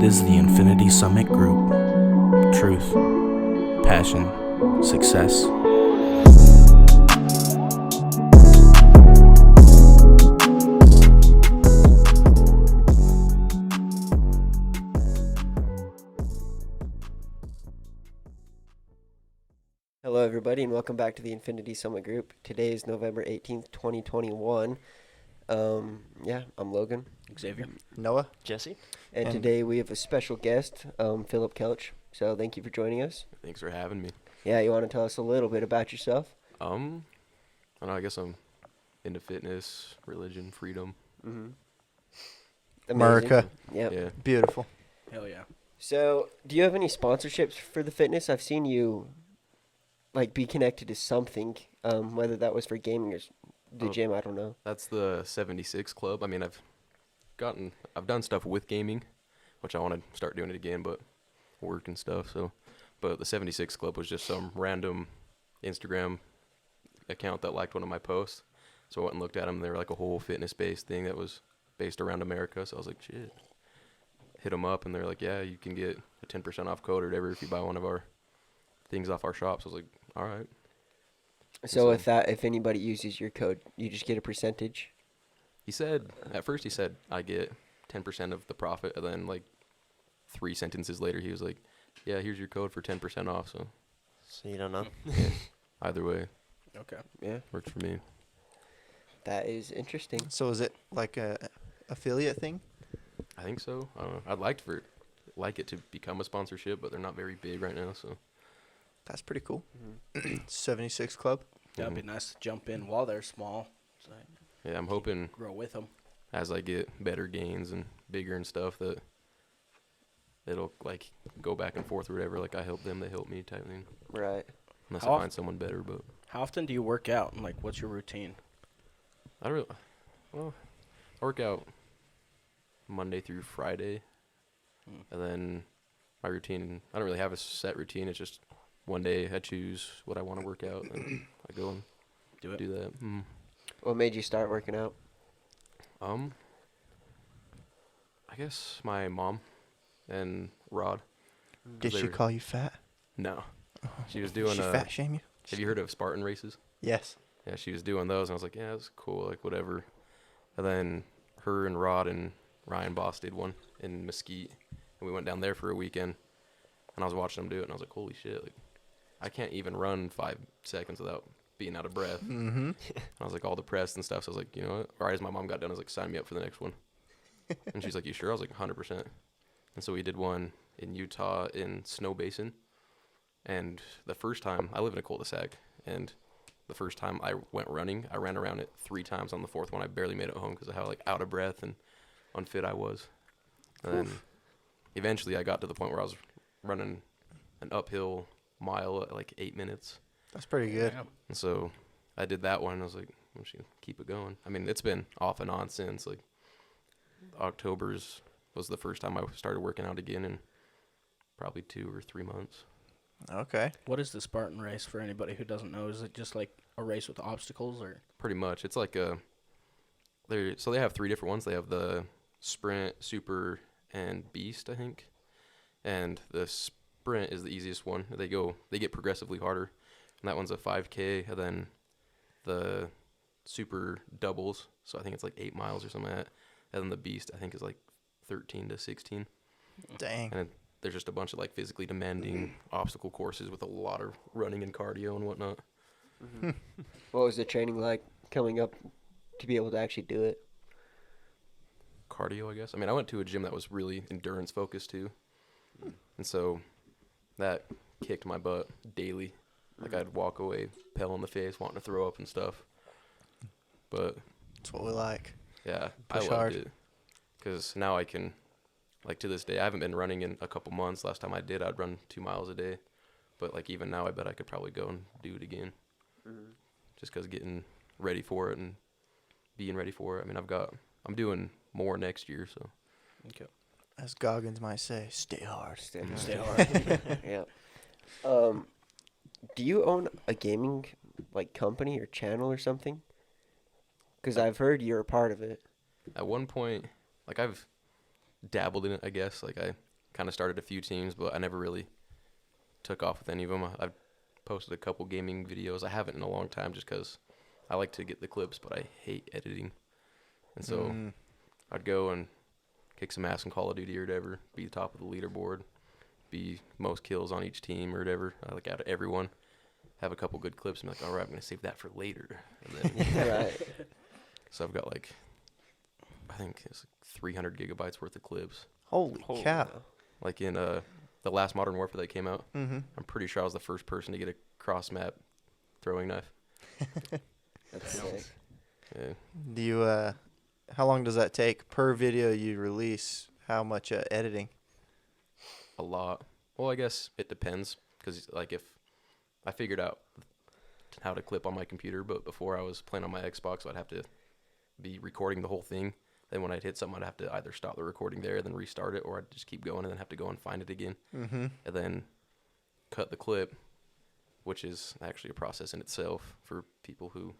This is the Infinity Summit Group. Truth, passion, success. Hello everybody and welcome back to the Infinity Summit Group. Today is November 18th, 2021. I'm Logan. Xavier. Noah. Jesse. And today we have a special guest, Philip Kelsch. So thank you for joining us. Thanks for having me. Yeah, you want to tell us a little bit about yourself? I don't know, I guess I'm into fitness, religion, freedom. America. Yep. Yeah. Beautiful. Hell yeah. So, do you have any sponsorships for the fitness? I've seen you be connected to something, whether that was for gaming or the gym, I don't know. That's the 76 Club. I mean, I've done stuff with gaming, which I want to start doing it again, but work and stuff. So, but the 76 Club was just some random Instagram account that liked one of my posts. So I went and looked at them. They were like a whole fitness-based thing that was based around America. So I was like, shit. Hit them up, and they're like, yeah, you can get a 10% off code or whatever if you buy one of our things off our shop. So I was like, all right. So if anybody uses your code, you just get a percentage? At first he said I get 10% of the profit, and then like 3 sentences later he was like, yeah, here's your code for 10% off. So you don't know? yeah, either way, Okay. Yeah, works for me. that is interesting. So is it like a affiliate thing? I think so. I don't know. I'd like it to become a sponsorship, but they're not very big right now. So That's pretty cool. 76 Club. That'd be nice to jump in while they're small. So yeah, I'm hoping grow with them. as I get better gains and bigger and stuff that it'll like go back and forth or whatever. Like I help them, they help me type thing. Right. Unless How I find someone better, but How often do you work out? And what's your routine? I work out Monday through Friday, and then my routine, I don't really have a set routine. It's just one day I choose what I want to work out, and I go and do that. What made you start working out? I guess my mom and Rod. Did she call you fat? No. She was Did doing she fat shame you? have you heard of Spartan races? Yes. Yeah, she was doing those, and I was like, yeah, that's cool, like whatever. And then her and Rod and Ryan Boss did one in Mesquite, and we went down there for a weekend, and I was watching them do it, and I was like, holy shit, like I can't even run 5 seconds without being out of breath. Mm-hmm. I was like all depressed and stuff, so I was like, you know what? Right as my mom got done, I was like, sign me up for the next one. And she's like, you sure? I was like, 100%. And so we did one in Utah in Snow Basin, and the first time, I live in a cul-de-sac, and the first time I went running, I ran around it 3 times. On the 4th one, I barely made it home because of how out of breath and unfit I was. And then eventually I got to the point where I was running an uphill mile at 8 minutes. That's pretty good. Yeah. And so I did that one, and I was like, I'm just going to keep it going. I mean, it's been off and on since. October's was the first time I started working out again in probably 2 or 3 months. Okay. What is the Spartan race for anybody who doesn't know? Is it just like a race with obstacles, or? Pretty much. It's like they have 3 different ones. They have the Sprint, Super, and Beast, I think. And the Sprint is the easiest one. They get progressively harder. And that one's a 5K, and then the Super doubles, so I think it's 8 miles or something like that. And then the Beast, I think, is 13 to 16. Dang. And there's just a bunch of physically demanding obstacle courses with a lot of running and cardio and whatnot. What was the training like coming up to be able to actually do it? Cardio, I guess. I mean, I went to a gym that was really endurance focused too. And so that kicked my butt daily. I'd walk away pale in the face, wanting to throw up and stuff. But That's what we like. yeah, Push I loved hard. it. Because now I can, to this day, I haven't been running in a couple months. Last time I did, I'd run 2 miles a day. But even now, I bet I could probably go and do it again. Just because getting ready for it and being ready for it. I mean, I'm doing more next year, so. Okay. As Goggins might say, stay hard. Stay hard. Yeah. Do you own a gaming company or channel or something? Because I've heard you're a part of it. At one point, I've dabbled in it, I guess. kind of started a few teams, but I never really took off with any of them. I've posted a couple gaming videos. I haven't in a long time just because I like to get the clips, but I hate editing. And so I'd go and kick some ass in Call of Duty or whatever, be the top of the leaderboard, be most kills on each team or whatever. I like out of everyone, have a couple good clips and be like, all right, I'm going to save that for later. And then, Right. So I've got like, I think it's like 300 gigabytes worth of clips. Holy cow. Like in the last Modern Warfare that came out, Mm-hmm. I'm pretty sure I was the first person to get a cross-map throwing knife. That's sick. Yeah. Do you, how long does that take per video you release? How much editing? A lot. Well, I guess it depends, because like if I figured out how to clip on my computer, but before I was playing on my Xbox, so I'd have to be recording the whole thing. Then when I'd hit something, I'd have to either stop the recording there, then restart it, or I'd just keep going and then have to go and find it again, Mm-hmm. and then cut the clip, which is actually a process in itself for people who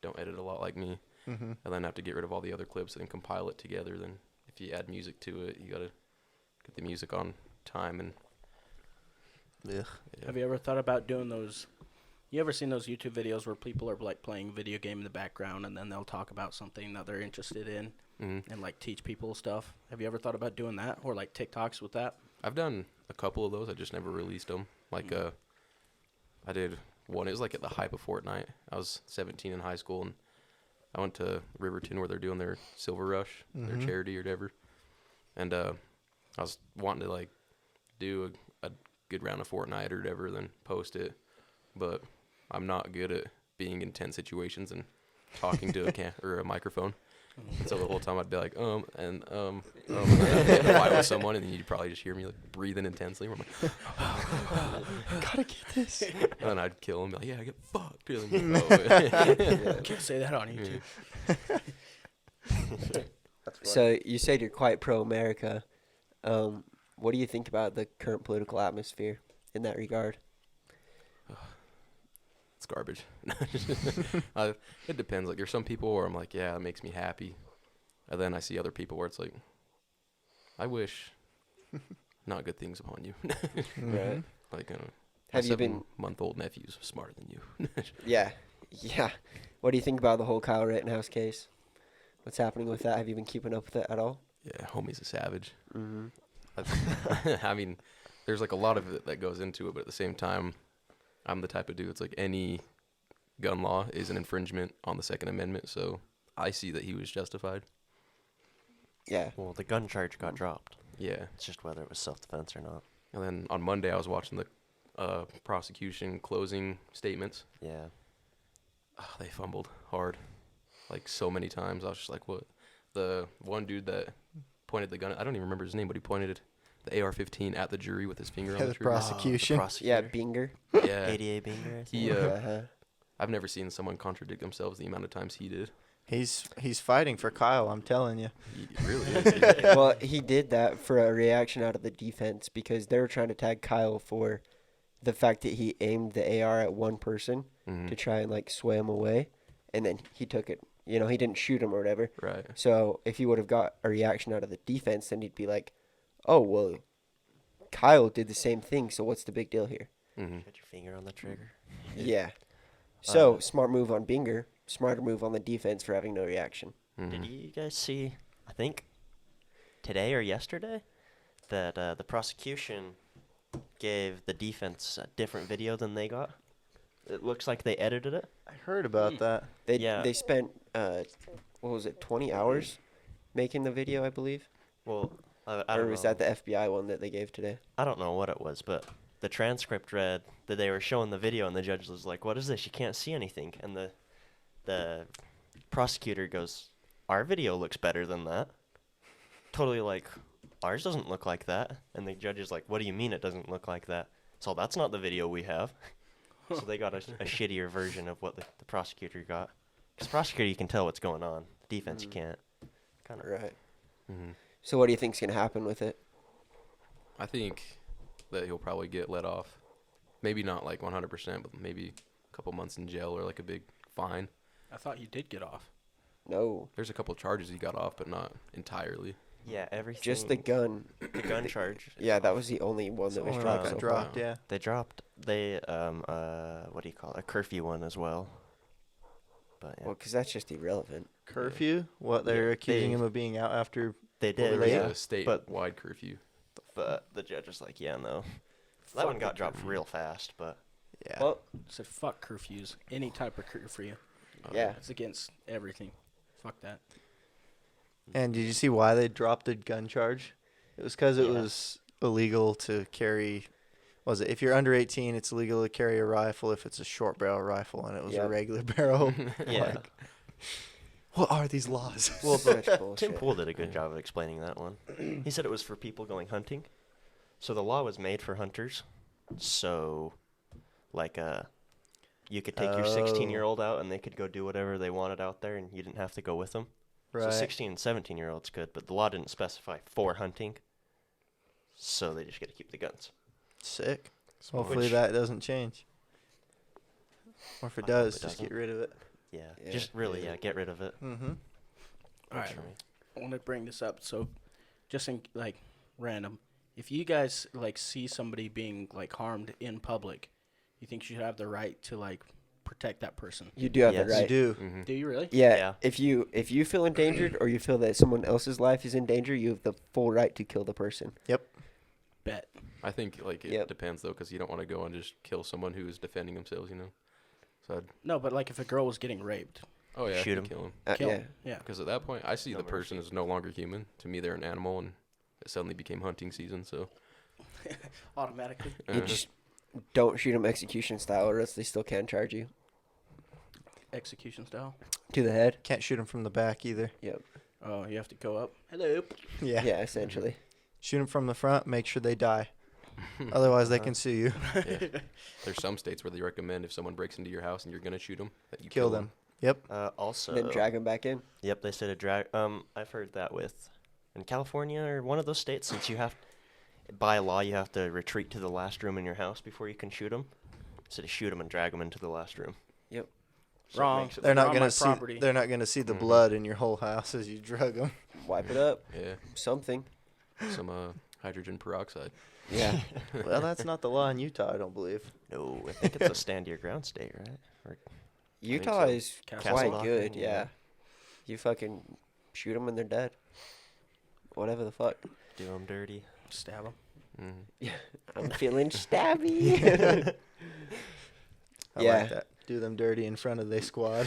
don't edit a lot like me, Mm-hmm. and then have to get rid of all the other clips and then compile it together. Then if you add music to it, you gotta get the music on time. And Ugh. yeah. Have you ever thought about doing those? You ever seen those YouTube videos where people are like playing video game in the background and then they'll talk about something that they're interested in Mm-hmm. and like teach people stuff? Have you ever thought about doing that or like TikToks with that? I've done a couple of those. I just never released them. Like, I did one. It was like at the height of Fortnite. I was 17 in high school, and I went to Riverton where they're doing their Silver Rush, their Mhm. charity or whatever. And I was wanting to like do a good round of Fortnite or whatever, then post it. But I'm not good at being in tense situations and talking to a microphone. And so the whole time I'd be like, and fight with someone, and then you'd probably just hear me like breathing intensely. Where I'm like, Gotta get this. and then I'd kill him, be like, yeah, I get fucked. And then, oh. Can't say that on YouTube. So you said you're quite pro-America. What do you think about the current political atmosphere in that regard? It's garbage. It depends. Like, there's some people where I'm like, yeah, it makes me happy. And then I see other people where it's like, I wish not good things upon you. Right. Like, Have my you been? 7-month-old nephew's smarter than you. Yeah. What do you think about the whole Kyle Rittenhouse case? What's happening with that? Have you been keeping up with it at all? Yeah, homie's a savage. Mm-hmm. I mean, there's like a lot of it that goes into it, but at the same time, I'm the type of dude. It's like any gun law is an infringement on the Second Amendment, so I see that he was justified. Yeah. Well, the gun charge got dropped. Yeah. It's just whether it was self-defense or not. And then on Monday, I was watching the prosecution closing statements. Yeah. They fumbled hard, like so many times. I was just like, what? The one dude that pointed the gun, I don't even remember his name, but he pointed the AR-15 at the jury with his finger Yeah, on the the trigger. prosecution. Yeah, Binger. Yeah. ADA Binger, I think. He, Uh-huh. I've never seen someone contradict themselves the amount of times he did. He's fighting for Kyle, I'm telling you. He really is. Well, he did that for a reaction out of the defense because they were trying to tag Kyle for the fact that he aimed the AR at one person Mhm. to try and like sway him away, and then he took it. You know, he didn't shoot him or whatever. Right. So if he would have got a reaction out of the defense, then he'd be like, "Oh well, Kyle did the same thing. So what's the big deal here?" Mm-hmm. Put your finger on the trigger. Yeah. So smart move on Binger. Smarter move on the defense for having no reaction. Mm-hmm. Did you guys see, I think, today or yesterday, that the prosecution gave the defense a different video than they got? It looks like they edited it. I heard about that. They spent what was it, 20 hours making the video, I believe, Well, I or don't was know. that the FBI one that they gave today? I don't know what it was, but the transcript read that they were showing the video, and the judge was like, "What is this? You can't see anything." And the prosecutor goes, "Our video looks better than that." Totally like, "Ours doesn't look like that." And the judge is like, "What do you mean it doesn't look like that?" So that's not the video we have. So they got a shittier version of what the prosecutor got. Because prosecutor, you can tell what's going on. Defense, you can't. Kind of. Right. Mm-hmm. So what do you think's gonna happen with it? I think that he'll probably get let off. Maybe not like 100%, but maybe a couple months in jail or like a big fine. I thought you did get off. No. There's a couple charges he got off, but not entirely. Yeah, everything. Just the gun. the gun charge. is Yeah, that off. was the only one that was Only dropped one so got far. dropped. Yeah. They dropped what do you call it? A curfew one as well. But yeah. Well, because that's just irrelevant. Curfew? What they're Yeah, accusing they- him of being out after? they Well, did, there yeah. was a statewide curfew. But the judge was like, yeah, no. That one got dropped real fast, but Yeah. Well, Said fuck curfews. Any type of curfew. yeah. It's against everything. Fuck that. And did you see why they dropped the gun charge? It was because it Yeah. was illegal to carry. Was it if you're under 18, it's illegal to carry a rifle if it's a short barrel rifle, and it was Yeah. a regular barrel. yeah. Like, what are these laws? Well, Such Tim bullshit. Pool did a good job of explaining that one. He said it was for people going hunting. So the law was made for hunters. So, like, you could take your 16-year-old out and they could go do whatever they wanted out there and you didn't have to go with them. Right. So 16 and 17-year-olds could, but the law didn't specify for hunting. So they just get to keep the guns. Sick. Smart. Hopefully that doesn't change. Or if it I hope does, it just doesn't. get rid of it. Yeah, Yeah. just really, get rid of it. Mm-hmm. All right. Sure. I want to bring this up. So, just in like random, if you guys like see somebody being like harmed in public, you think you should have the right to like protect that person? You do have Yes. the right. You do. Mm-hmm. Do you really? Yeah, Yeah. If you feel endangered or you feel that someone else's life is in danger, you have the full right to kill the person. Bet. I think like it Yep. depends though, because you don't want to go and just kill someone who's defending themselves, you know. So I'd, No, but like if a girl was getting raped, oh yeah, Shoot I'd 'em. kill him. kill. Yeah. Yeah. Because at that point, I see No the person mercy. as no longer human. To me, they're an animal, and it suddenly became hunting season. So Automatically. You just don't shoot them execution style, or else they still can charge you Execution style. to the head. Can't shoot them from the back either. Yep. Oh, you have to go up. Hello. Yeah. Yeah, essentially. Shoot them from the front. Make sure they die. Otherwise, they Uh-huh. can sue you. yeah. There's some states where they recommend if someone breaks into your house and you're gonna shoot them, that you Kill them. Yep. Also, Then drag them back in. Yep, they said a drag. I've heard that with in California or one of those states, since you have by law you have to retreat to the last room in your house before you can shoot them. So to shoot them and drag them into the last room. Yep. So it Wrong. makes it- They're not on my gonna see. property. They're not gonna see the Mhm. blood in your whole house as you drug them. Wipe it up. Yeah, Something. some hydrogen peroxide. Yeah. Well, that's not the law in Utah, I don't believe. No, I think it's a stand your ground state, right? Or, Utah so. is Castle quite Rock, good. yeah. Yeah. You fucking shoot them and they're dead. Whatever the fuck. do them dirty. Stab them. Mm-hmm. I'm feeling stabby. I Yeah. like that. Do them dirty in front of the squad.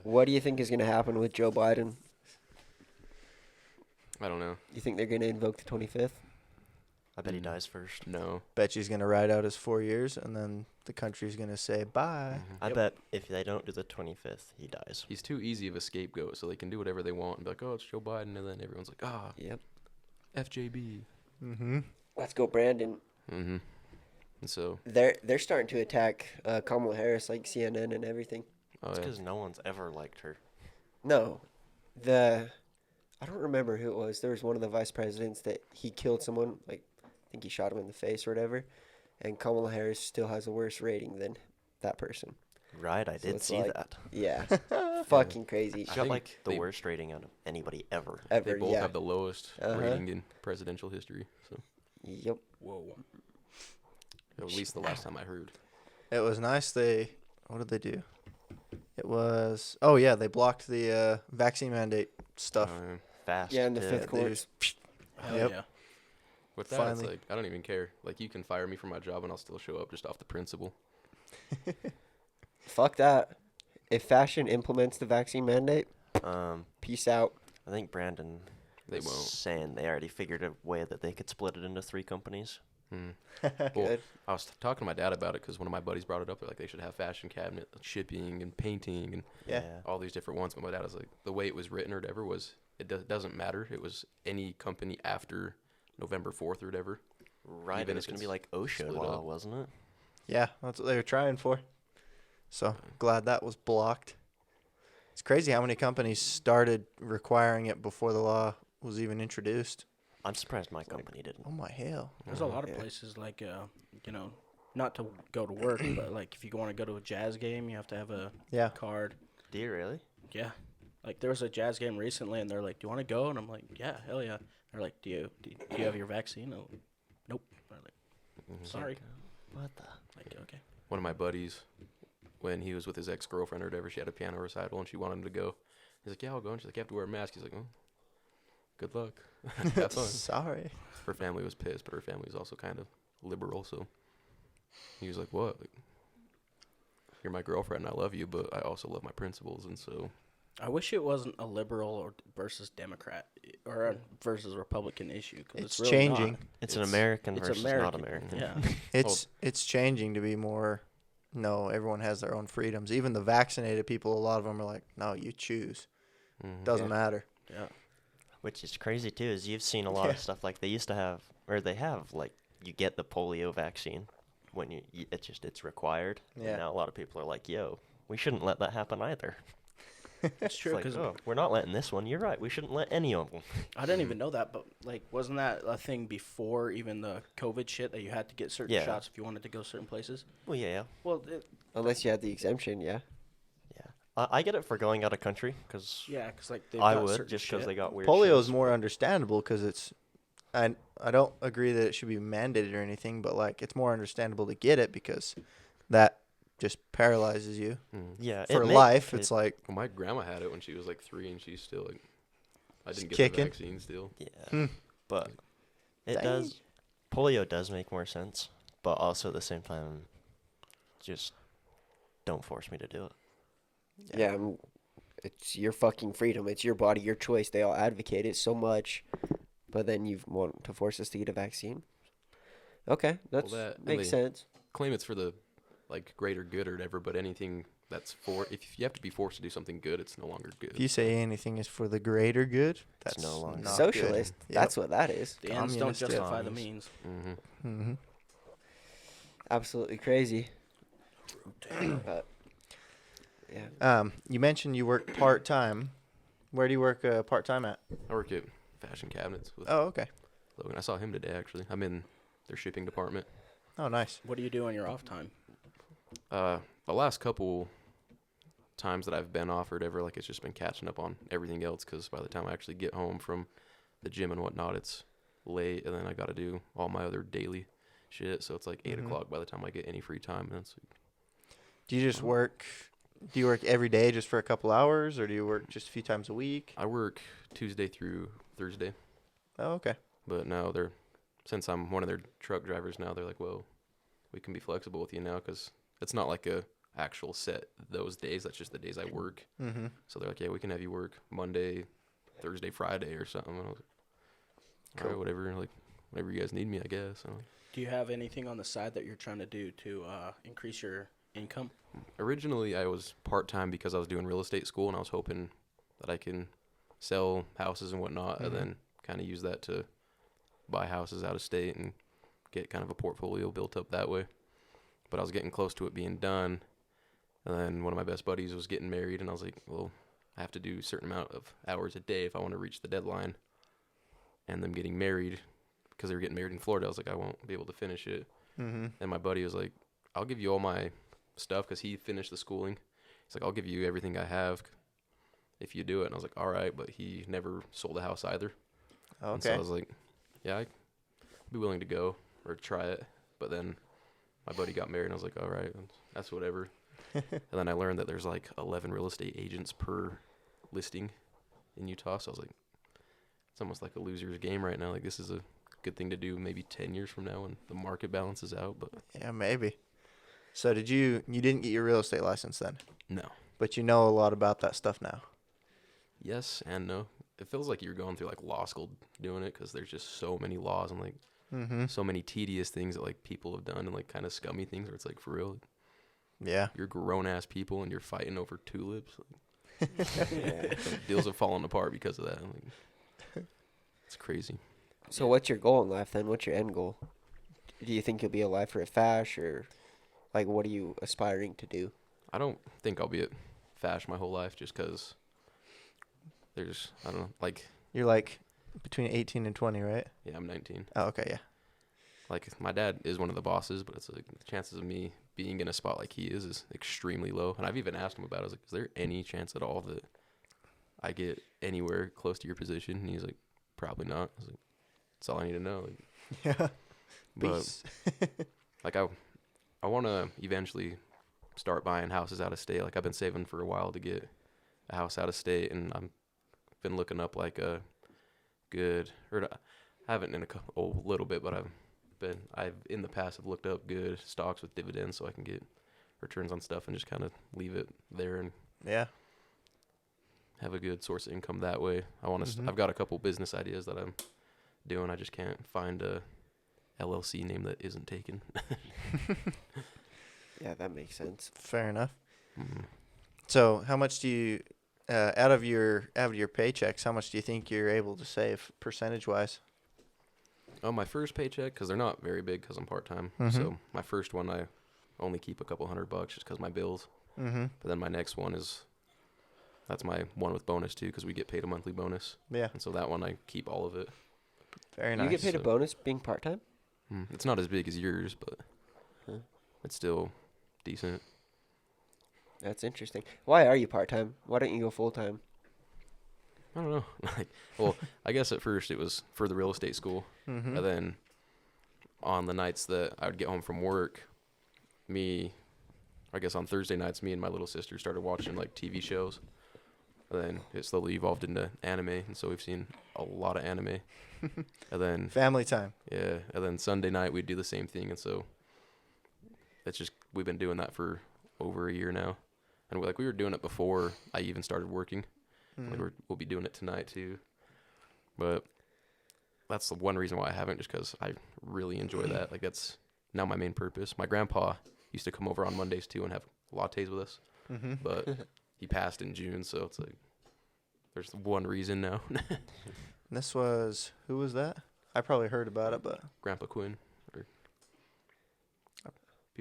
What do you think is going to happen with Joe Biden? I don't know. You think they're going to invoke the 25th? I bet he dies first. No. Bet he's gonna ride out his 4 years, and then the country's gonna say bye. Mhm. I bet if they don't do the 25th, he dies. He's too easy of a scapegoat, so they can do whatever they want and be like, "Oh, it's Joe Biden," and then everyone's like, "Ah, Yep. FJB." Mm-hmm. Let's go, Brandon. Mm-hmm. And so, They're starting to attack Kamala Harris, like CNN and everything. oh It's yeah. because no one's ever liked her. No, I don't remember who it was. There was one of the vice presidents that he killed someone. Like, I think he shot him in the face or whatever. And Kamala Harris still has a worse rating than that person. Right, I So did it's see like- that. Yeah, fucking crazy. She I got think like the they- worst rating out of anybody ever. Ever, They both yeah. have the lowest Uh-huh. rating in presidential history. So, Yep. Whoa. at least the last time I heard. It was nice. What did they do? It was. Oh yeah, they blocked the vaccine mandate stuff. Fast. Yeah, in the too. fifth They court. just- Hell Yep. yeah. With that, Finally. it's like I don't even care. Like you can fire me from my job and I'll still show up just off the principle. Fuck that. If fashion implements the vaccine mandate, peace out. I think Brandon They was won't. saying they already figured a way that they could split it into 3 companies. Mm. Well, Good. I was talking to my dad about it because one of my buddies brought it up. They're like, they should have fashion cabinet, shipping, and painting, and Yeah. all these different ones. But my dad was like, the way it was written or whatever was, doesn't matter. It was any company after November 4th or whatever. Right, Even it was if going to be it's like OSHA split law, up. wasn't it? Yeah, that's what they were trying for. So glad that was blocked. It's crazy how many companies started requiring it before the law was even introduced. I'm surprised my company didn't. Oh my hell! There's a lot of Yeah. places like, you know, not to go to work, but like if you want to go to a jazz game, you have to have a Yeah, card. Do you really? Yeah. Like, there was a Jazz game recently, and they're like, "Do you want to go?" And I'm like, "Yeah, hell yeah." They're like, "Do you have your vaccine?" I'm like, nope. I'm like, Mhm. sorry. What the? Like, okay. One of my buddies, when he was with his ex-girlfriend or whatever, she had a piano recital and she wanted him to go. He's like, yeah, I'll go. And she's like, you have to wear a mask. He's like, oh, good luck. Have fun. Sorry. Her family was pissed, but her family was also kind of liberal, so he was like, what? Like, you're my girlfriend and I love you, but I also love my principles, and so I wish it wasn't a liberal or versus Democrat or a versus Republican issue. 'Cause It's really changing. not. It's an American It's versus American. not American. Yeah. It's changing to be more. No, everyone has their own freedoms. Even the vaccinated people, a lot of them are like, no, you choose. Doesn't matter. Yeah. Which is crazy too, is you've seen a lot of stuff like they used to have, or they have, like you get the polio vaccine when it's required. Yeah. And now a lot of people are like, yo, we shouldn't let that happen either. It's true, It's like, because oh, we're not letting this one. You're right. We shouldn't let any of them. I didn't even know that, but, like, wasn't that a thing before even the COVID shit that you had to get certain Yeah. shots if you wanted to go certain places? Well, yeah. Well, Unless you had the exemption, yeah. I get it for going out of country, because yeah, because, like, I would, just because they got weird Polio is shits. more understandable because it's. I don't agree that it should be mandated or anything, but like it's more understandable to get it because that just paralyzes you Yeah, for life. It's like well, my grandma had it when she was like 3, and she's still like, I didn't get kicking. the vaccine still. yeah, but it Dang. does. Polio does make more sense, but also at the same time, just don't force me to do it. Yeah, it's your fucking freedom. It's your body, your choice. They all advocate it so much, but then you want to force us to get a vaccine. Okay, that makes sense. Claim it's for the like greater good or whatever, but anything that's if you have to be forced to do something good, it's no longer good. if you say anything is for the greater good, that's no longer not Socialist. Good. That's what that is. the ends don't Communist, yeah. justify the means. Mm-hmm. Absolutely crazy. But, yeah. You mentioned you work part time. Where do you work part time at? I work at Fashion Cabinets with Oh, okay. Logan. I saw him today actually. I'm in their shipping department. Oh, nice. What do you do on your off time? The last couple times that I've been off or whatever, like it's just been catching up on everything else because by the time I actually get home from the gym and whatnot, it's late, and then I got to do all my other daily shit. So it's like 8 o'clock by the time I get any free time. And it's like, Do you just work? Do you work every day just for a couple hours, or do you work just a few times a week? I work Tuesday through Thursday, Oh, okay. but now since I'm one of their truck drivers now, they're like, well, we can be flexible with you now because it's not like a actual set those days. That's just the days I work. Mm-hmm. So they're like, yeah, we can have you work Monday, Thursday, Friday or something. And I was like, all right, whatever. Like, whenever you guys need me, I guess. Do you have anything on the side that you're trying to do to increase your income? Originally, I was part-time because I was doing real estate school, and I was hoping that I can sell houses and whatnot, and then kind of use that to buy houses out of state and get kind of a portfolio built up that way. But I was getting close to it being done, and then one of my best buddies was getting married, and I was like, well, I have to do a certain amount of hours a day if I want to reach the deadline. And them getting married, because they were getting married in Florida, I was like, I won't be able to finish it. Mm-hmm. And my buddy was like, I'll give you all my stuff because he finished the schooling. He's like, I'll give you everything I have if you do it. And I was like, all right, but he never sold a house either. And so Okay. I was like, yeah, I'd be willing to go or try it. But then my buddy got married, and I was like, all right, that's whatever. And then I learned that there's like 11 real estate agents per listing in Utah. So I was like, it's almost like a loser's game right now. Like, this is a good thing to do maybe 10 years from now when the market balances out. But Yeah, maybe. So you didn't get your real estate license then, no. but you know a lot about that stuff now. Yes and no. It feels like you're going through like law school doing it because there's just so many laws and like so many tedious things that like people have done and like kind of scummy things where it's like for real, Yeah. you're grown ass people and you're fighting over tulips. Like, deals have fallen apart because of that. Like, it's crazy. So what's your goal in life then? What's your end goal? Do you think you'll be alive for a Fash, or like what are you aspiring to do? I don't think I'll be at Fash my whole life just because there's, I don't know, like, You're like between 18 and 20, right? yeah, I'm 19. Oh, okay, yeah. Like, my dad is one of the bosses, but it's like the chances of me being in a spot like he is extremely low. And I've even asked him about it. I was like, is there any chance at all that I get anywhere close to your position? And he's like, probably not. I was like, that's all I need to know. Like, Yeah. but Peace. like I want to eventually start buying houses out of state. Like I've been saving for a while to get a house out of state, and I've been looking up like a good, or I haven't in a little bit, but I've in the past have looked up good stocks with dividends so I can get returns on stuff and just kind of leave it there and Yeah. have a good source of income that way. I want to. I've got a couple business ideas that I'm doing. I just can't find a LLC name that isn't taken. Yeah, that makes sense. Fair enough. Mhm. So, how much do you, out of your paychecks, how much do you think you're able to save percentage wise? Oh, my first paycheck, because they're not very big because I'm part-time. Mhm. So my first one, I only keep a couple $100 just because my bills. Mm-hmm. But then my next one that's my one with bonus too, because we get paid a monthly bonus. Yeah. And so that one, I keep all of it. Very You nice. get paid a So- bonus being part time? It's not as big as yours, but Huh. it's still decent. That's interesting. Why are you part time? Why don't you go full time? I don't know. Like, well, I guess at first it was for the real estate school. Mm-hmm. And then on the nights that I would get home from work, I guess on Thursday nights, me and my little sister started watching like TV shows. And then it slowly evolved into anime. And so we've seen a lot of anime. And then, Family time. yeah, and then Sunday night we'd do the same thing. And so it's just, we've been doing that for over a year now. And we were doing it before I even started working. Mm-hmm. Like we'll be doing it tonight too. But that's the one reason why I haven't, just because I really enjoy that. Like that's now my main purpose. My grandpa used to come over on Mondays too and have lattes with us, Mm-hmm. but he passed in June, so it's like there's one reason now. This was, who was that? I probably heard about it, but Grandpa Quinn. Or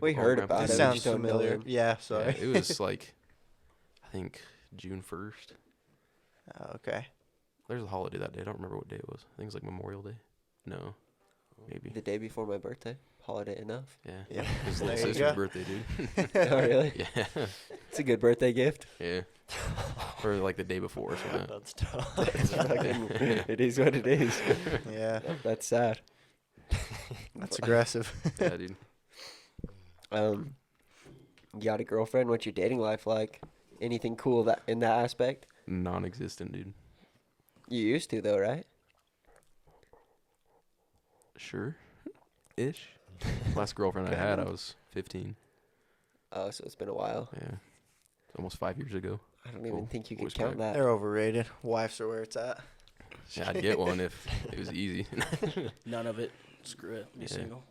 We call him heard Grandpa about it it, we Quinn. just sounds don't know familiar. him. Yeah, sorry. Yeah, it was like I think June 1st. Okay. There's a holiday that day. I don't remember what day it was. I think it's like Memorial Day. No, maybe. The day before my birthday. Holiday enough. Yeah. Yep. His There little you sister's go. birthday, dude. Oh, really? Yeah. It's a good birthday gift. Yeah. Or like the day before or something. That's tough. It's fucking, it is what it is. Yeah. That's sad. That's aggressive. Yeah, dude. You got a girlfriend? What's your dating life like? Anything cool that in that aspect? Non-existent, dude. You used to though, right? Sure. Ish. Last girlfriend I had, I was 15. Oh, so it's been a while. Yeah. Almost 5 years ago. I don't even Oh, think you could voice count crack. that. They're overrated. Wives are where it's at. Yeah, I'd get one if it was easy. None of it. Screw it. Be Yeah. single.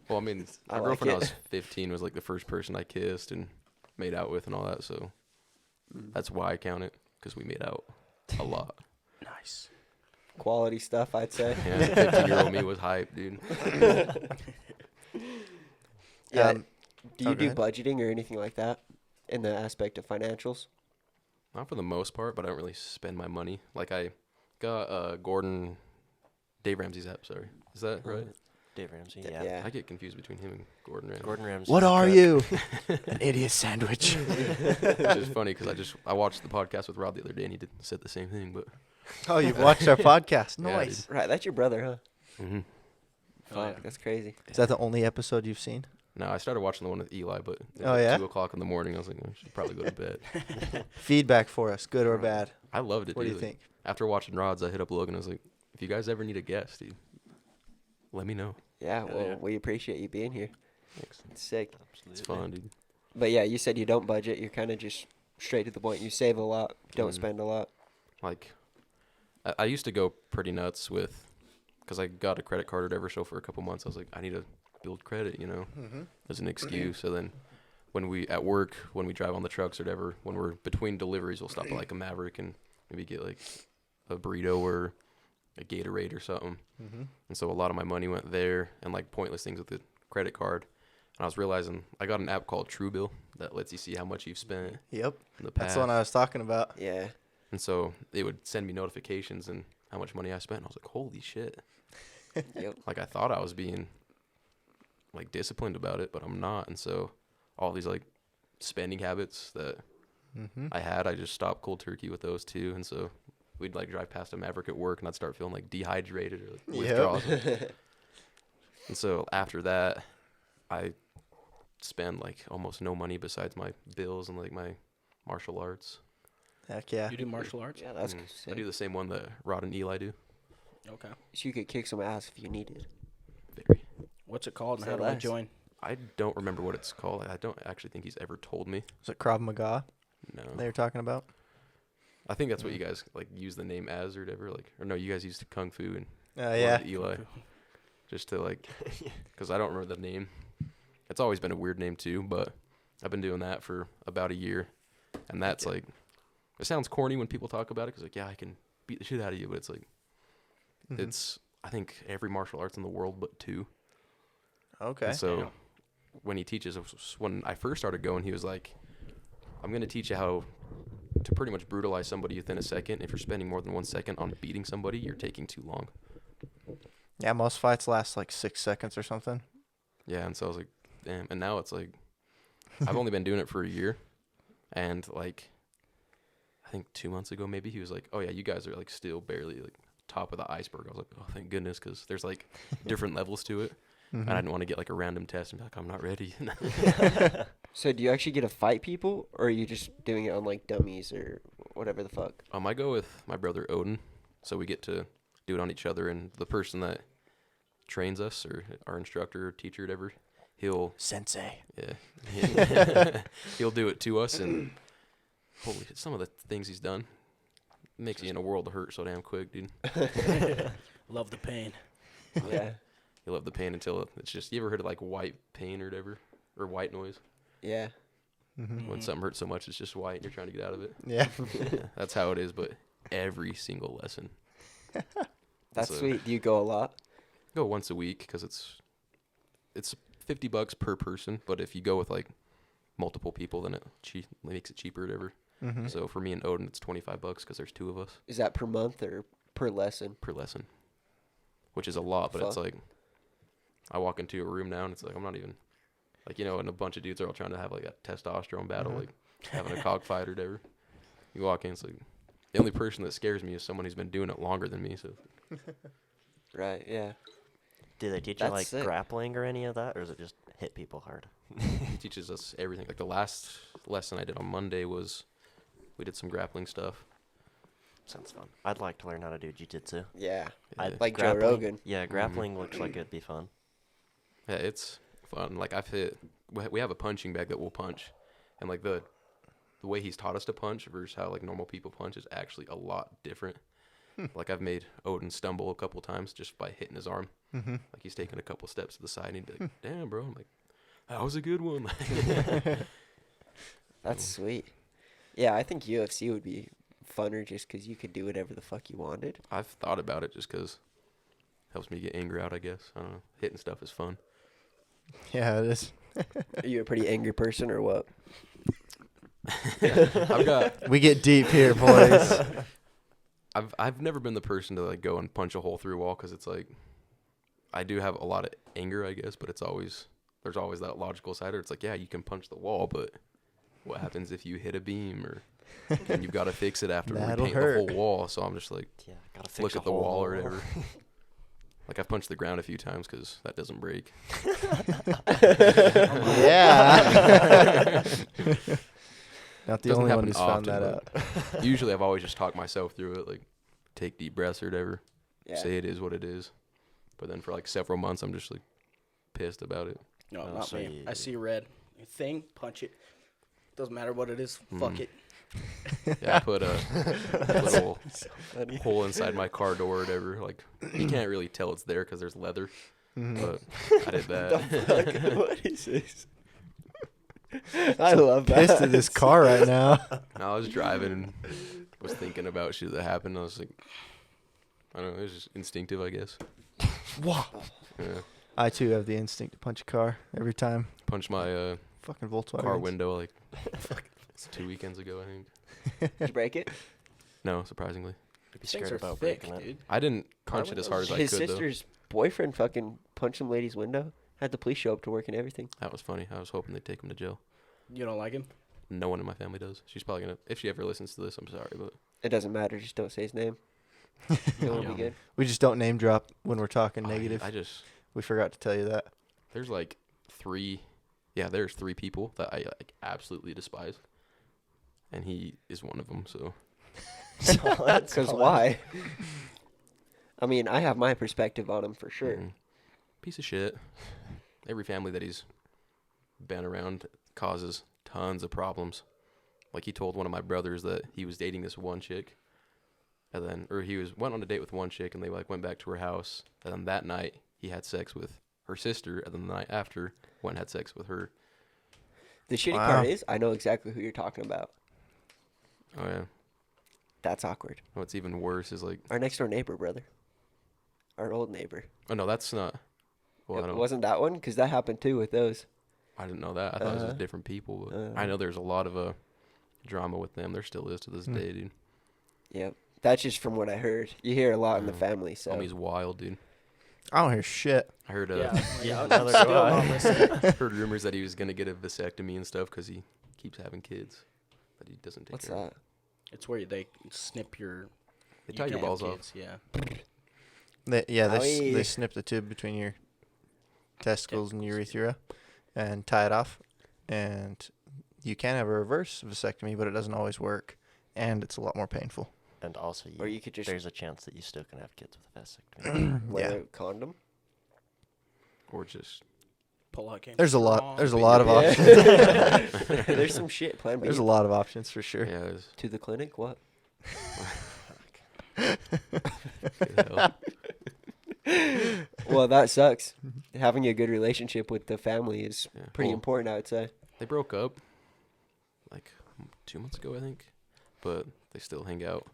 Well, I mean, I my like girlfriend I it. was 15 was like the first person I kissed and made out with and all that, so that's why I count it, because we made out a lot. Nice. Quality stuff, I'd say. Yeah, 15-year-old me was hype, dude. Yeah. Um, Do you oh, do go budgeting or anything like that in the aspect of financials? Not for the most part, but I don't really spend my money. Like I got Dave Ramsey's app, sorry. Is that right? Dave Ramsey, Yeah. yeah. I get confused between him and Gordon Ramsay. Gordon Ramsay. What are you? An idiot sandwich. Which is funny because I watched the podcast with Rob the other day and he said the same thing, but Oh, you've watched our podcast. Yeah, Nice. Right, that's your brother, huh? mm-hmm. Oh, yeah. Fuck, that's crazy. Is that the only episode you've seen? No, I started watching the one with Eli, but it was Oh, like yeah? 2:00 in the morning. I was like, I should probably go to bed. Feedback for us, good or bad. I loved it, What do dude. you Like, think? after watching Rod's, I hit up Logan. I was like, if you guys ever need a guest, dude, let me know. Yeah, Hell well, yeah. we appreciate you being here. Thanks. It's sick. It's fun, dude. But yeah, you said you don't budget. You're kind of just straight to the point. You save a lot, don't Mhm. spend a lot. Like, I used to go pretty nuts because I got a credit card or whatever. So for a couple months, I was like, I need to build credit, Mm-hmm. as an excuse. So then when we drive on the trucks or whatever, when we're between deliveries, we'll stop at like a Maverick and maybe get like a burrito or a Gatorade or something. Mm-hmm. And so a lot of my money went there and like pointless things with the credit card. And I was realizing I got an app called Truebill that lets you see how much you've spent Yep. in the past. That's the one I was talking about. Yeah. And so it would send me notifications and how much money I spent. And I was like, holy shit. Yep. Like I thought I was being like disciplined about it, but I'm not. And so all these like spending habits that Mm-hmm. I just stopped cold turkey with those two, and so we'd like drive past a Maverick at work, and I'd start feeling like dehydrated or like, withdrawals. And so after that, I spend like almost no money besides my bills and like my martial arts. Heck yeah. You do martial arts? Yeah, that's I sick. do the same one that Rod and Eli do. Okay. So you could kick some ass if you needed. Very. What's it called and Say how do I less. join? I don't remember what it's called. I don't actually think he's ever told me. Is it Krav Maga No. they were talking about? I think that's what you guys like use the name as or whatever. Like, or no, you guys used Kung Fu and Yeah. Eli, just to like, because I don't remember the name. It's always been a weird name too, but I've been doing that for about a year, and that's like, it sounds corny when people talk about it because like, yeah, I can beat the shit out of you, but it's like, Mhm. it's I think every martial arts in the world but two. Okay. And so Damn. when he teaches us, when I first started going, he was like, I'm going to teach you how to pretty much brutalize somebody within a second. If you're spending more than 1 second on beating somebody, you're taking too long. Yeah, most fights last like 6 seconds or something. Yeah, and so I was like, damn. And now it's like, I've only been doing it for a year. And like, I think 2 months ago maybe, he was like, oh yeah, you guys are like still barely like top of the iceberg. I was like, oh, thank goodness, because there's like different levels to it. Mhm. And I didn't want to get like a random test and be like, I'm not ready. So do you actually get to fight people, or are you just doing it on like dummies or whatever the fuck? I go with my brother Odin, so we get to do it on each other. And the person that trains us, or our instructor or teacher, whatever, he'll Sensei. he'll do it to us. And holy shit, some of the things he's done makes you in a world of hurt so damn quick, dude. Love the pain. Yeah. You love the pain until it's just. You ever heard of like white pain or whatever, or white noise? Yeah. Mm-hmm. When something hurts so much, it's just white, and you're trying to get out of it. Yeah. Yeah, that's how it is. But every single lesson. That's So- sweet. Do you go a lot? Go once a week because it's $50 per person. But if you go with like multiple people, then it makes it cheaper, or whatever. Mm-hmm. So for me and Odin, it's $25 because there's two of us Is that per month or per lesson? per lesson, which is a lot. But it's Fuck. like I walk into a room now and it's like I'm not even like, and a bunch of dudes are all trying to have like a testosterone battle, Mhm. like having a cockfight or whatever. You walk in, it's like the only person that scares me is someone who's been doing it longer than me. So Right. Yeah. Do they teach you That's like sick. grappling or any of that, or is it just hit people hard? he teaches us everything. Like the last lesson I did on Monday was we did some grappling stuff. Sounds fun. I'd like to learn how to do jiu-jitsu. Yeah. Yeah. Like Joe Grappling- Rogan. Yeah, grappling looks like it'd be fun. Yeah, it's fun. Like we have a punching bag that we'll punch, and like the way he's taught us to punch versus how like normal people punch is actually a lot different. Like I've made Odin stumble a couple times just by hitting his arm. Mm-hmm. Like he's taken a couple steps to the side and he'd be like, "Damn, bro!" I'm like, "That was a good one." That's sweet. Yeah, I think UFC would be funner just because you could do whatever the fuck you wanted. I've thought about it just because helps me get anger out. I guess I don't know. Hitting stuff is fun. Yeah, it is. Are you a pretty angry person or what? I've got. We get deep here, boys. I've never been the person to like go and punch a hole through a wall because it's like I do have a lot of anger, I guess, but there's always that logical side. Or it's like, yeah, you can punch the wall, but what happens if you hit a beam or and you've got to fix it after That'll repaint hurt. the whole wall? So I'm just like, Yeah, gotta fix look a at the hole in wall or whatever. Like I've punched the ground a few times because that doesn't break. Yeah. Not the Doesn't only one happen who's found that often, out. Usually I've always just talked myself through it, like take deep breaths or whatever. Yeah. Say it is what it is. But then for like several months, I'm just like pissed about it. No, Oh, not so me. I you- see red. Thing, punch it. Doesn't matter what it is. Fuck Mhm. it. Yeah, I put a little Funny. hole inside my car door or whatever. Like you can't really tell it's there because there's leather. Mhm. But I did The that. fuck? What is this? I love that. Pissed at this car right now. And I was driving and was thinking about shit that happened. I was like, I don't know. It was just instinctive, I guess. Wow. Yeah. I too have the instinct to punch a car every time. Punched my Fucking Volkswagen. car window like 2 weekends ago, I think. Did you break it? No, surprisingly. I'd be Things scared are about thick, breaking it. dude. I didn't Car punch it as hard as I His could, though. sister's boyfriend fucking punched some lady's window. Had the police show up to work and everything. That was funny. I was hoping they'd take him to jail. You don't like him? No one in my family does. She's probably gonna, if she ever listens to this, I'm sorry, but It doesn't matter. Just don't say his name. It'll be good. We just don't name drop when we're talking I- negative. I just We forgot to tell you that. there's like there's 3 people that I like absolutely despise, and he is one of them. So Because why? I mean, I have my perspective on him for sure. Piece of shit. Every family that he's been around causes tons of problems. Like he told one of my brothers that he was dating this one chick, and then went on a date with one chick, and they like went back to her house, and then that night he had sex with her sister, and then the night after went and had sex with her. The shitty Wow. part is, I know exactly who you're talking about. Oh yeah. That's awkward. What's even worse is like, Our next door neighbor, brother. Our old neighbor. oh no, that's not. Well, It wasn't that one? Because that happened too with those. I didn't know that. I thought it was just different people. But I know there's a lot of drama with them. There still is to this day, dude. Yep. That's just from what I heard. You hear a lot in the Yeah. family, so. Homie's wild, dude. I don't hear shit. I heard Yeah, Another still guy. not listening. heard rumors that he was gonna get a vasectomy and stuff because he keeps having kids, but he doesn't take What's care of. that? It's where they snip your. They you tie your can't have balls off. kids, Yeah. Owie. They snip the tube between your testicles and urethra and tie it off. And you can have a reverse vasectomy, but it doesn't always work. And it's a lot more painful. And also, Or you could just there's a chance that you still can have kids with a vasectomy. wear Yeah. a condom. Or just Pull out. There's a lot of options. Yeah. There's some shit. Plan B. There's a lot of options for sure. yeah, it's To the clinic? What? good hell. Well, that sucks. Having a good relationship with the family is Yeah. pretty Well, important, I would say. They broke up like 2 months ago, I think, but they still hang out.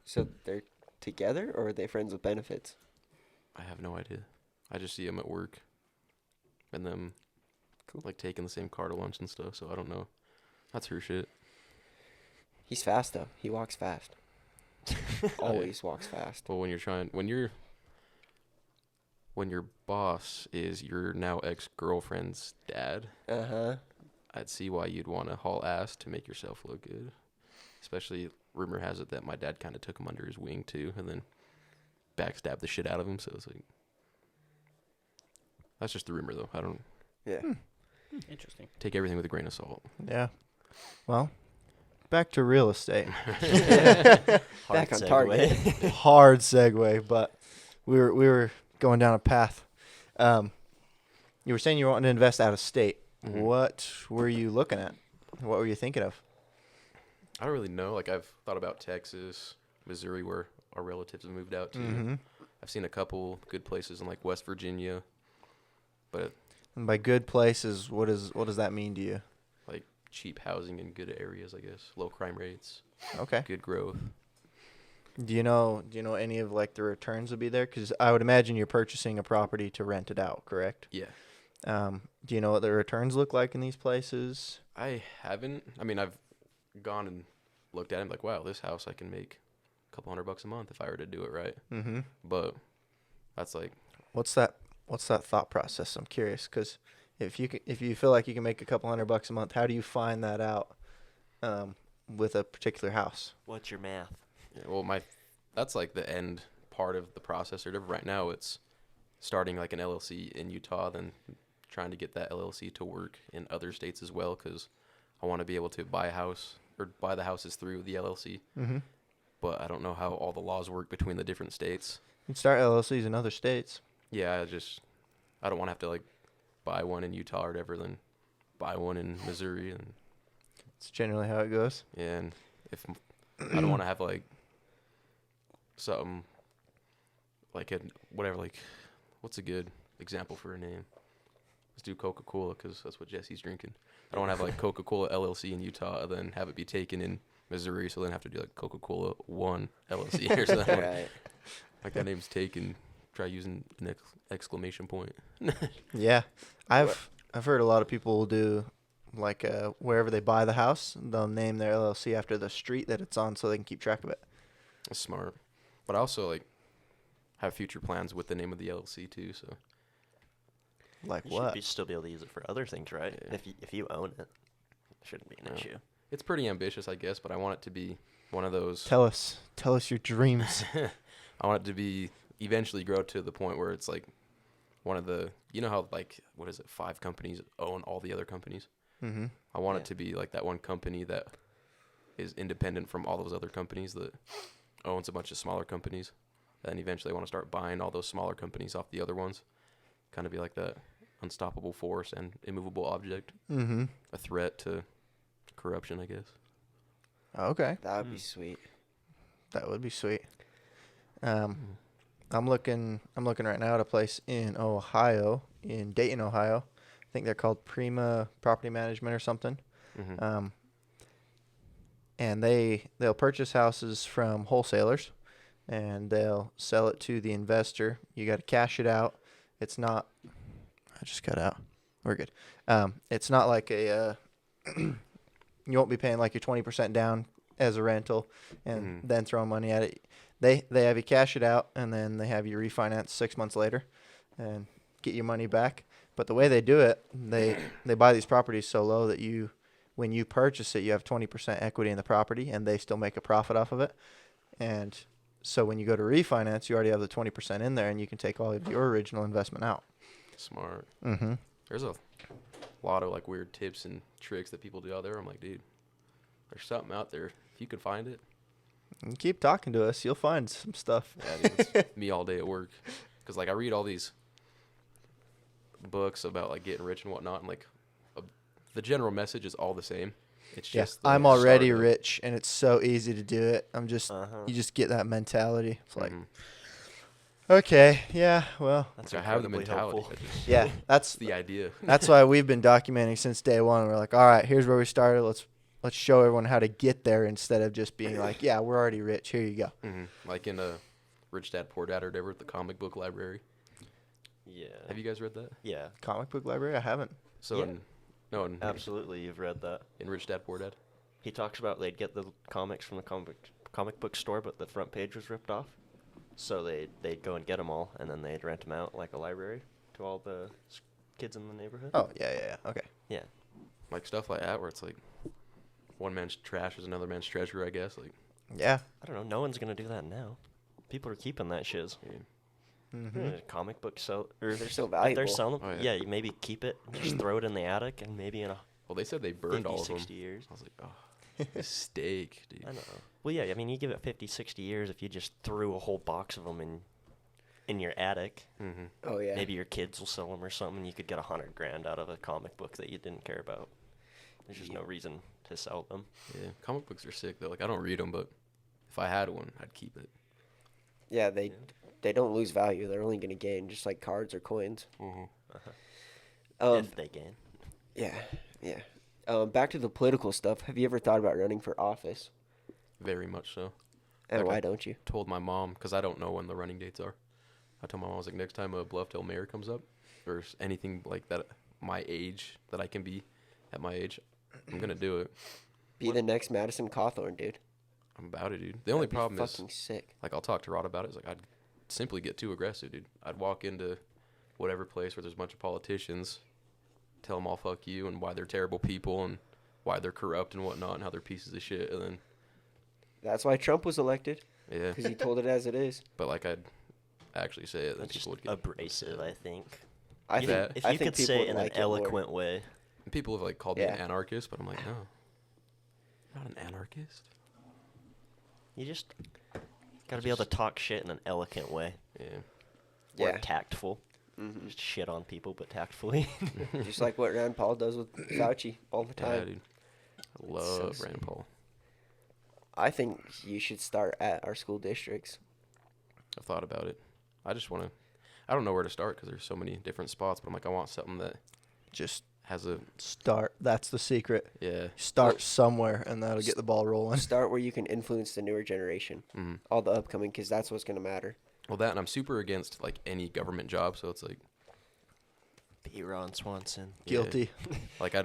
So they're together, or are they friends with benefits? I have no idea. I just see them at work, and them like taking the same car to lunch and stuff. So I don't know. That's her shit. He's fast though. He walks fast. Always walks fast. Well, when your boss is your now ex-girlfriend's dad, Uh huh. I'd see why you'd want to haul ass to make yourself look good. Especially, rumor has it that my dad kind of took him under his wing too, and then backstabbed the shit out of him. So it's like, that's just the rumor though. I don't Yeah. Interesting. take everything with a grain of salt. Yeah. Well, back to real estate. Back on target. Hard segue, but we were going down a path. You were saying you were wanting to invest out of state. Mhm. What were you looking at? What were you thinking of? I don't really know. Like, I've thought about Texas, Missouri, where our relatives have moved out to. Mm-hmm. I've seen a couple good places in like West Virginia, but And by good places, what does that mean to you? like cheap housing in good areas, I guess. Low crime rates, Okay. good growth. Do you know any of like the returns would be there? Because I would imagine you're purchasing a property to rent it out, correct? Yeah. Do you know what the returns look like in these places? I haven't. I mean, I've gone and looked at it like, wow, this house I can make a couple $100 a month if I were to do it right. Mm-hmm. But that's like, What's that thought process? I'm curious because if you feel like you can make a couple $100 a month, how do you find that out with a particular house? What's your math? yeah, well, that's like the end part of the process. Or right now, it's starting like an LLC in Utah, then trying to get that LLC to work in other states as well, because I want to be able to buy a house or buy the houses through the LLC. Mm-hmm. But I don't know how all the laws work between the different states. You can start LLCs in other states. Yeah, I don't want to have to like buy one in Utah or whatever, then buy one in Missouri, and It's generally how it goes. yeah, and if I don't want to have like something like whatever, like what's a good example for a name? Let's do Coca-Cola because that's what Jesse's drinking. I don't want to have like Coca-Cola LLC in Utah and then have it be taken in Missouri, so then have to do like Coca-Cola 1 LLC or something. Right. Like that name's taken. Try using an exclamation point. Yeah, I've heard a lot of people will do like wherever they buy the house, they'll name their LLC after the street that it's on, so they can keep track of it. That's smart. But I also like have future plans with the name of the LLC too. So Like You what? should still be able to use it for other things, right? Yeah. If you own it. Shouldn't be an No. issue. It's pretty ambitious, I guess, but I want it to be one of those. Tell us your dreams. I want it to be eventually grow to the point where it's like one of the, you know how like, what is it, 5 companies own all the other companies? Mm-hmm. I want Yeah. it to be like that one company that is independent from all those other companies that owns a bunch of smaller companies. Then eventually I want to start buying all those smaller companies off the other ones. Kind of be like that unstoppable force and immovable object. Mm-hmm. A threat to corruption, I guess. Okay, That would be Mm. sweet. that would be sweet. I'm looking right now at a place in Ohio, in Dayton, Ohio. I think they're called Prima Property Management or something. Mm-hmm. And they'll purchase houses from wholesalers, and they'll sell it to the investor. You got to cash it out. It's not. I just cut out. We're good. It's not like a. You won't be paying like your 20% down as a rental, and then throwing money at it. They have you cash it out, and then they have you refinance 6 months later, and get your money back. But the way they do it, they buy these properties so low that when you purchase it, you have 20% equity in the property, and they still make a profit off of it. And so when you go to refinance, you already have the 20% in there, and you can take all of your original investment out. Smart. Mm-hmm. There's a lot of like weird tips and tricks that people do out there. I'm like, dude, there's something out there. If you can find it. And keep talking to us. You'll find some stuff. Yeah, dude, it's me all day at work. Because like I read all these books about like getting rich and whatnot, and like the general message is all the same. It's Yeah, just the I'm already startup. rich, and it's so easy to do it. Uh-huh. You just get that mentality. It's like, Mhm. okay, yeah, well, That's Like, I have the incredibly mentality. helpful. I just- yeah, That's that's the idea. that's why we've been documenting since day one. We're like, all right, here's where we started. Let's show everyone how to get there instead of just being like, yeah, we're already rich. Here you go. Like in Rich Dad Poor Dad or whatever, the comic book library. Yeah. Have you guys read that? Yeah. Comic book library? I haven't. So Yeah. in Absolutely, you've read that. in Rich Dad Poor Dad. He talks about they'd get the comics from the comic book store, but the front page was ripped off. So they'd go and get them all, and then they'd rent them out like a library to all the kids in the neighborhood. Oh, yeah. Okay. Yeah. Like stuff like that where it's like one man's trash is another man's treasure, I guess. Like Yeah. I don't know. No one's gonna do that now. People are keeping that shiz. yeah. Mm-hmm. Comic book sell or They're so if they're valuable. selling them. Oh, yeah. yeah. You maybe keep it, just throw it in the attic, and maybe in a Well, they said they burned 50, all of them. 60 years. I was like, oh, mistake, dude. I know. Well, yeah. I mean, you give it 50, 60 years if you just threw a whole box of them in your attic. Mm-hmm. Oh yeah. Maybe your kids will sell them or something. You could get $100,000 out of a comic book that you didn't care about. There's just no reason to sell them. Yeah, comic books are sick though. Like I don't read them, but if I had one, I'd keep it. Yeah, they don't lose value. They're only gonna gain, just like cards or coins. Mm-hmm. If they can. Yeah. Back to the political stuff. Have you ever thought about running for office? Very much so. And Like why I don't you? Told my mom because I don't know when the running dates are. I told my mom I was like, next time a Bluffdale mayor comes up, or anything like that, my age that I can be at my age, I'm gonna do it. Be the next Madison Cawthorn, dude. I'm about it, dude. The only That'd be problem is, fucking sick. like, I'll talk to Rod about it. It's like I'd simply get too aggressive, dude. I'd walk into whatever place where there's a bunch of politicians, tell them all fuck you and why they're terrible people and why they're corrupt and whatnot and how they're pieces of shit. And then That's why Trump was elected, yeah, because he told it as it is. but like I'd actually say it, then That's just people would get abrasive, I think. I You think that- if I you think could people say would it in like an it more. eloquent way. People have like called me Yeah. an anarchist, but I'm like, no, I'm not an anarchist. You just gotta be able to talk shit in an eloquent way. Yeah, Or Yeah. tactful. Mhm. Just shit on people, but tactfully. Just like what Rand Paul does with Fauci all the yeah, time. dude. I so love sick. Rand Paul. I think you should start at our school districts. I've thought about it. I just want to. I don't know where to start because there's so many different spots. But I'm like, I want something that Just has a start. That's the secret. yeah. Start somewhere, and that'll get the ball rolling. Start where you can influence the newer generation, Mm-hmm. all the upcoming, because that's what's going to matter. Well, that and I'm super against like any government job. So it's like, Be Ron Swanson. yeah. Guilty. Like You're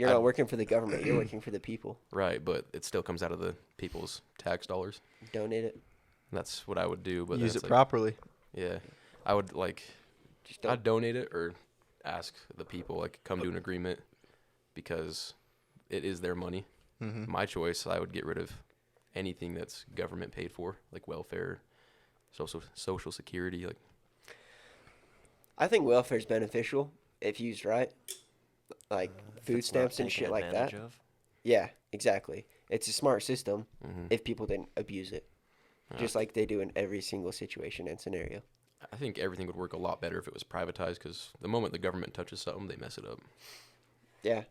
I'd- not working for the government. You're working for the people. right, but it still comes out of the people's tax dollars. Donate it. That's what I would do. But Use that's it like, properly. Yeah, I would like. Just don't. I'd donate it or ask the people like come to an agreement because it is their money. Mm-hmm. My choice, I would get rid of anything that's government paid for, like welfare, social security. Like, I think welfare is beneficial if used right, like If food it's not stamps and taken shit like that. advantage of. Yeah, exactly. It's a smart system mhm. if people didn't abuse it, just like they do in every single situation and scenario. I think everything would work a lot better if it was privatized, because the moment the government touches something, they mess it up. Yeah.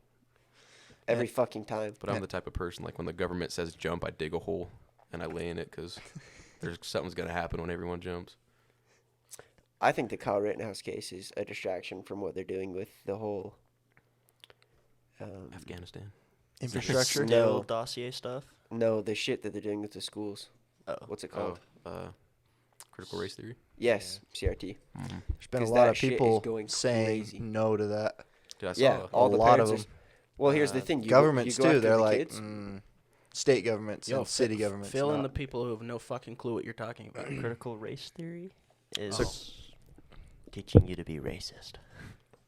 Every fucking time. But I'm the type of person, like, when the government says jump, I dig a hole and I lay in it, because there's something's going to happen when everyone jumps. I think the Kyle Rittenhouse case is a distraction from what they're doing with the whole Afghanistan. Infrastructure. Still No. dossier stuff. No, the shit that they're doing with the schools. Oh. What's it called? Critical race theory. Yes, CRT. There's been a 'Cause lot that of shit is people going saying crazy. no to that. Dude, I saw Yeah, all the lot of parents are them. well, here's the thing. Governments you go too. after They're the like kids. state governments Yo, and city governments. Fill in not- the people who have no fucking clue what you're talking about. Critical race theory is So- teaching you to be racist.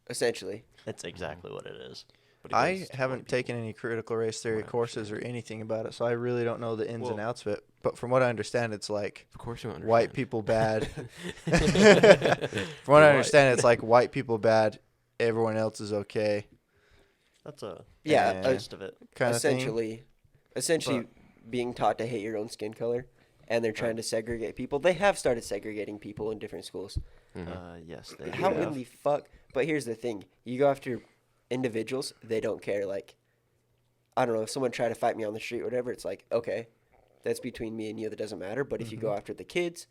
Essentially. That's exactly what it is. but it I goes to haven't white taken any critical race theory Wow, course or shit. anything about it, so I really don't know the ins and Well- outs of it. But from what I understand, it's like people. Of course you understand. white people bad. From what You're I right. understand, it's like white people bad, everyone else is okay, That's a Yeah, And- most of it. kind of thing. essentially being taught to hate your own skin color, and they're trying to segregate people. They have started segregating people in different schools. Mhm. Yes, they How have. in the fuck? But here's the thing: you go after individuals, they don't care. Like, I don't know, if someone tried to fight me on the street, or whatever, it's like, okay, that's between me and you. That doesn't matter. But if you go after the kids,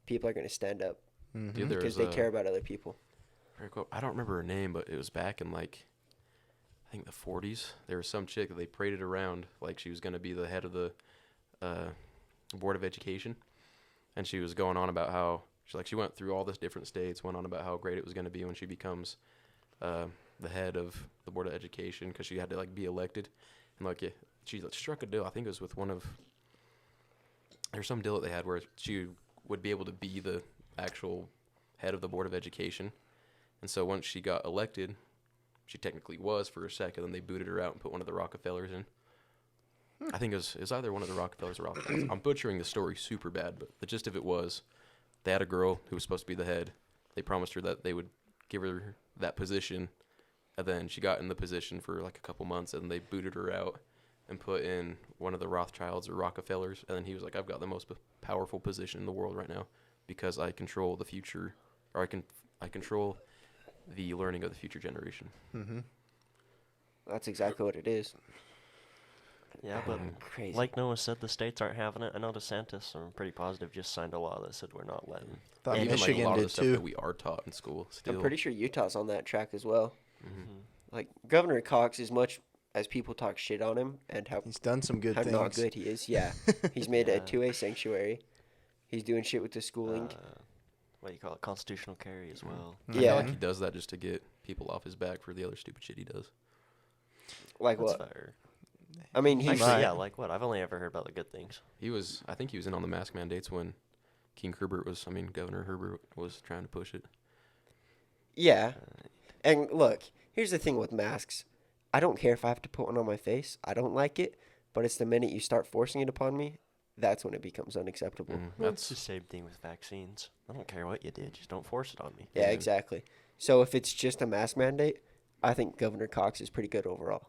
people are gonna stand up Mhm. Dude, there because was they care about other people. very cool. I don't remember her name, but it was back in, like, I think the 40s. There was some chick that they paraded around like she was going to be the head of the Board of Education. And she was going on about how, she went through all this different states, went on about how great it was going to be when she becomes the head of the Board of Education, because she had to, like, be elected. And, like, yeah, she struck a deal. I think it was with there's some deal that they had where she would be able to be the actual head of the Board of Education. And so once she got elected, she technically was for a second, then they booted her out and put one of the Rockefellers in. I think it was either one of the Rockefellers or Rockefellers. I'm butchering the story super bad, but the gist of it was they had a girl who was supposed to be the head. They promised her that they would give her that position, and then she got in the position for like a couple months, and they booted her out and put in one of the Rothschilds or Rockefellers. And then he was like, I've got the most powerful position in the world right now because I control the future, or I control the learning of the future generation. Mhm. That's exactly what it is. Yeah, but Crazy. like Noah said, the states aren't having it. I know DeSantis, I'm pretty positive, just signed a law that said we're not letting. Thought Even like a Michigan lot of the did stuff too. that we are taught in school still. I'm pretty sure Utah's on that track as well. Mhm. Like Governor Cox, as much as people talk shit on him and how He's done some good how things. not good he is, yeah, he's made a Yeah. 2A sanctuary. He's doing shit with the schooling. What do you call it? Constitutional carry as well. I feel Yeah. like he does that just to get people off his back for the other stupid shit he does. Like That's what? fair. I mean, he's Actually, might. yeah, like what? I've only ever heard about the good things. I think he was in on the mask mandates when Governor Herbert was trying to push it. yeah. And look, here's the thing with masks. I don't care if I have to put one on my face. I don't like it, but it's the minute you start forcing it upon me, that's when it becomes unacceptable. That's the same thing with vaccines. I don't care what you did, just don't force it on me. Yeah, exactly. So if it's just a mask mandate, I think Governor Cox is pretty good overall.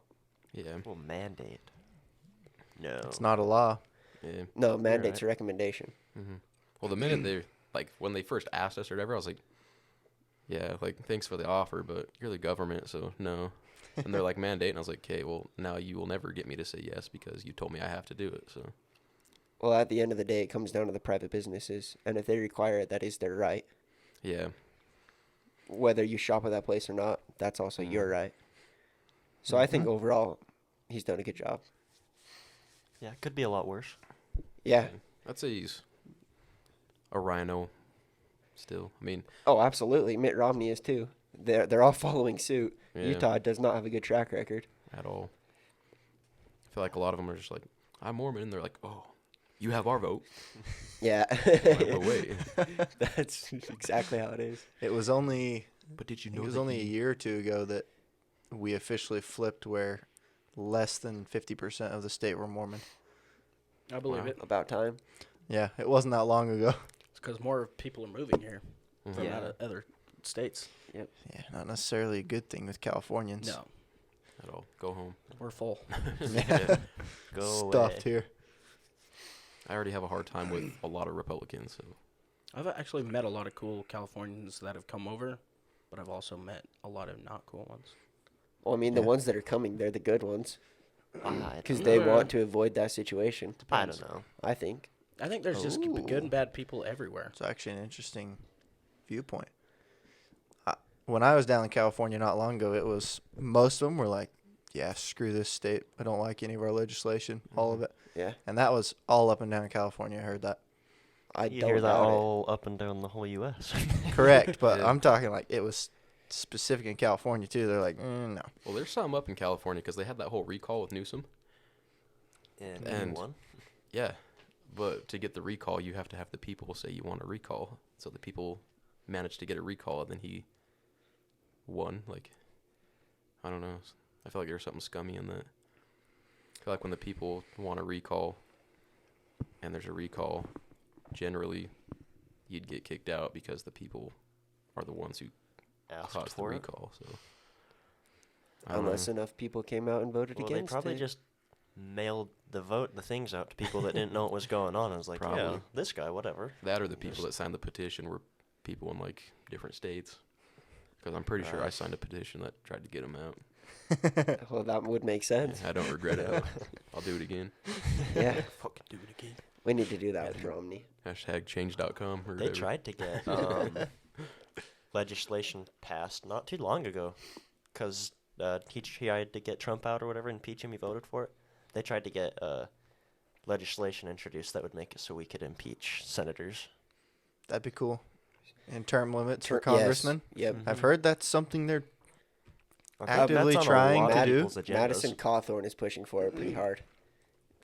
Yeah. Well, mandate. No. It's not a law. Yeah. No, mandate's right. a recommendation. Mm-hmm. Well, the minute they when they first asked us or whatever, I was like, yeah, like, thanks for the offer, but you're the government, so no. And they're like, mandate, and I was like, okay, well, now you will never get me to say yes because you told me I have to do it. So Well, at the end of the day, it comes down to the private businesses, and if they require it, that is their right. yeah, Whether you shop at that place or not, that's also your right. So I think overall, he's done a good job. Yeah, it could be a lot worse. Yeah. I'd say he's a rhino still. I mean, Oh, absolutely. Mitt Romney is too. They're all following suit. yeah, Utah does not have a good track record. at all. I feel like a lot of them are just like, I'm Mormon, and they're like, oh, you have our vote. Yeah. Like, wait. That's exactly how it is. It was only But did you it know was that only a year or two ago that we officially flipped where less than 50% of the state were Mormon. I believe Wow. it. About time. Yeah, it wasn't that long ago. It's because more people are moving here from Yeah. out of other states. Yeah, not necessarily a good thing with Californians. No, At all. Go home. we're full. Yeah. Go Stuffed away. here. I already have a hard time with a lot of Republicans. So I've actually met a lot of cool Californians that have come over, but I've also met a lot of not cool ones. Well, I mean, the Yeah. ones that are coming, they're the good ones. I Because don't they know. want to avoid that situation. I don't know. I think. I think there's just Ooh. good and bad people everywhere. It's actually an interesting viewpoint. When I was down in California not long ago, it was most of them were like, yeah, screw this state. I don't like any of our legislation, all of it. Yeah. And that was all up and down California. I heard that. I You don't hear that doubt it. all up and down the whole U.S. Correct, but Yeah. I'm talking like it was specific in California too. They're like, no. well, there's some up in California because they had that whole recall with Newsom. And one. Yeah, but to get the recall, you have to have the people say you want a recall. So the people managed to get a recall, and then he won. Like, I don't know. I feel like there's something scummy in that. I feel like when the people want a recall, and there's a recall, generally, you'd get kicked out because the people are the ones who Asked caused the for it. recall. So, I don't Unless know. enough people came out and voted Well, they against probably it. just mailed the things out to people that didn't know what was going on. And was like, yeah, Probably. this guy, whatever. That or the people Just- that signed the petition were people in like different states. Because I'm pretty sure I signed a petition that tried to get him out. Well, that would make sense. Yeah, I don't regret it. I'll do it again. Yeah. Fucking do it again. We need to do that with Romney. Hashtag change.com or They whatever. tried to get legislation passed not too long ago because he tried to get Trump out or whatever, impeach him. He voted for it. They tried to get legislation introduced that would make it so we could impeach senators. That'd be cool. And term limits for Yes. congressmen. Yep. I've heard that's something they're Okay, Actively that's on a trying lot to of do. people's agendas. Madison Cawthorn is pushing for it pretty hard.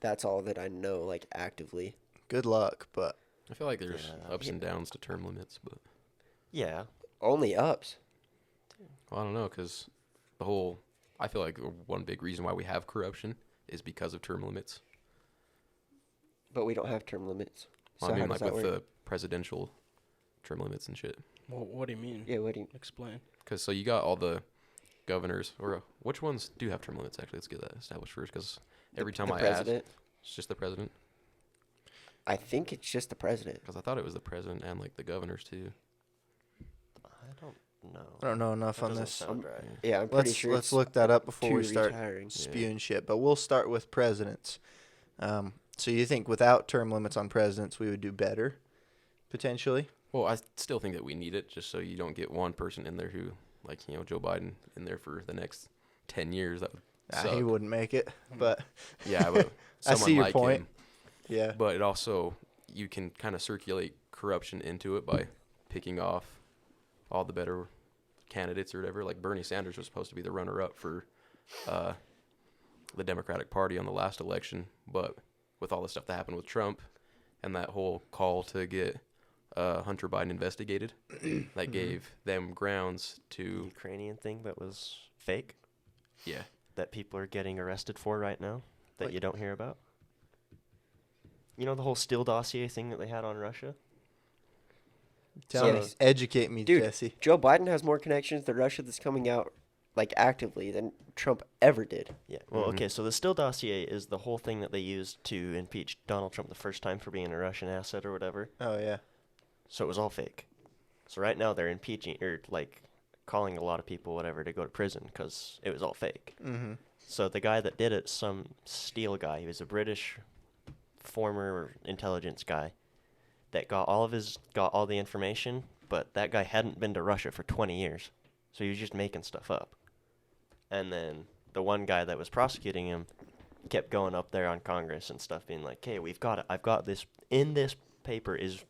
That's all that I know, like, actively. good luck, but I feel like there's Yeah. ups and downs to term limits, but Yeah. Only ups. well, I don't know because I feel like one big reason why we have corruption is because of term limits. But we don't have term limits. Well, So I how mean, does like that with work? the presidential term limits and shit. Well, what do you mean? Yeah, what do you... Explain. Because so you got all the governors, or which ones do have term limits? Actually, let's get that established first. Because every time the I president? ask, it's just the president. I think it's just the president. Because I thought it was the president and like the governors too. I don't know. I don't know enough That on doesn't this. sound right. Yeah, I'm pretty Let's sure let's it's look that up before two we start retiring. spewing shit. But we'll start with presidents. So you think without term limits on presidents, we would do better, potentially? Well, I still think that we need it just so you don't get one person in there who, like, Joe Biden in there for the next 10 years. That would suck. He wouldn't make it, but Yeah, but I someone see your like point. him. yeah. But it also, you can kind of circulate corruption into it by picking off all the better candidates or whatever. Like Bernie Sanders was supposed to be the runner-up for the Democratic Party on the last election, but with all the stuff that happened with Trump and that whole call to get Hunter Biden investigated, that gave them grounds The to, Ukrainian thing that was fake yeah. that people are getting arrested for right now that Like- you don't hear about. You know the whole Steele dossier thing that they had on Russia? Tell Yes. me, educate me, Dude. Jesse. Joe Biden has more connections to Russia that's coming out, like, actively than Trump ever did. Yeah. Well, Mhm. okay, so the Steele dossier is the whole thing that they used to impeach Donald Trump the first time for being a Russian asset or whatever. Oh yeah. So it was all fake. So right now they're impeaching or like calling a lot of people whatever to go to prison because it was all fake. Mm-hmm. So the guy that did it, some Steele guy, he was a British former intelligence guy that got all the information, but that guy hadn't been to Russia for 20 years. So he was just making stuff up. And then the one guy that was prosecuting him kept going up there on Congress and stuff being like, "Hey, we've got it. I've got this in this paper is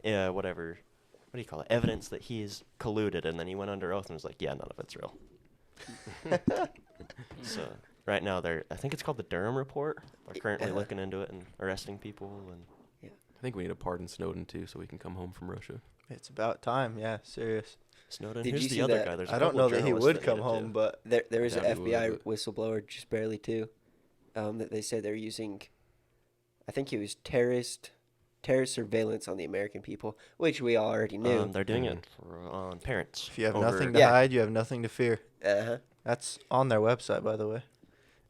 whatever, what do you call it? Evidence that he's colluded." And then he went under oath and was like, "Yeah, none of it's real." So right now I think it's called the Durham Report. They're currently looking into it and arresting people and I think we need to pardon Snowden too so we can come home from Russia. It's about time. Yeah, serious. Snowden. Did Who's you the see other that? guy? There's a I don't couple know that he journalists would that come need it, home, too. but There was Yeah, an he would, FBI but- whistleblower, just barely too, that they said they're using, I think it was terrorist surveillance on the American people, which we all already knew. They're doing Mhm. it on parents. if you have over- nothing to Yeah. hide, you have nothing to fear. Uh-huh. That's on their website, by the way.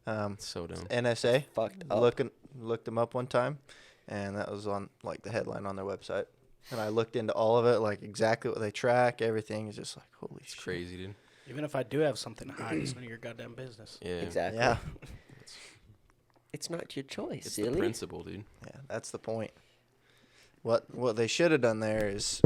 It's so dumb. NSA. Fucked up. Looked them up one time, and that was on like the headline on their website. And I looked into all of it, like exactly what they track. Everything is just like holy It's shit. crazy, dude. Even if I do have something to hide, it's none of your goddamn business. Yeah. Exactly. Yeah, It's not your choice, It's silly. the principle, dude. yeah, that's the point. What they should have done there is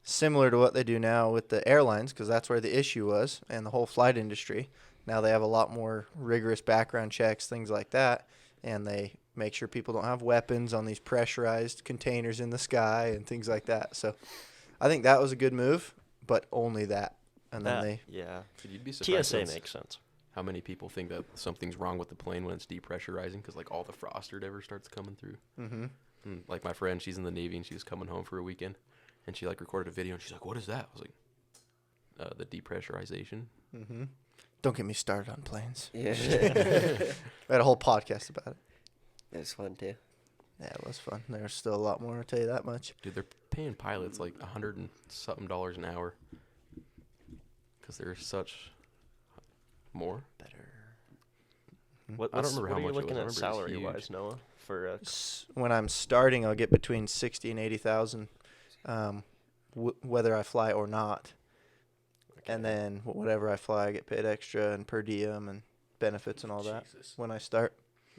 similar to what they do now with the airlines, because that's where the issue was, and the whole flight industry. Now they have a lot more rigorous background checks, things like that, and they make sure people don't have weapons on these pressurized containers in the sky and things like that. So I think that was a good move, but only that. And then That- yeah. Dude, you'd be surprised TSA makes sense. how many people think that something's wrong with the plane when it's depressurizing because like all the frost or whatever starts coming through. Mm-hmm. And, like my friend, she's in the Navy and she was coming home for a weekend, and she like recorded a video and she's like, "What is that?" I was like, "The depressurization." Mm-hmm. Don't get me started on planes. Yeah. We had a whole podcast about it. It was fun, too. Yeah, it was fun. There's still a lot more, I'll tell you that much. Dude, they're paying pilots like $100 and something an hour because they're such more. Better. Mhm. What, I don't what's- remember what how are you much it was. looking I at remember it was salary-wise, huge. Noah? For When I'm starting, I'll get between 60 and 80,000, whether I fly or not. And then whatever I fly, I get paid extra and per diem and benefits and all that Jesus. when I start.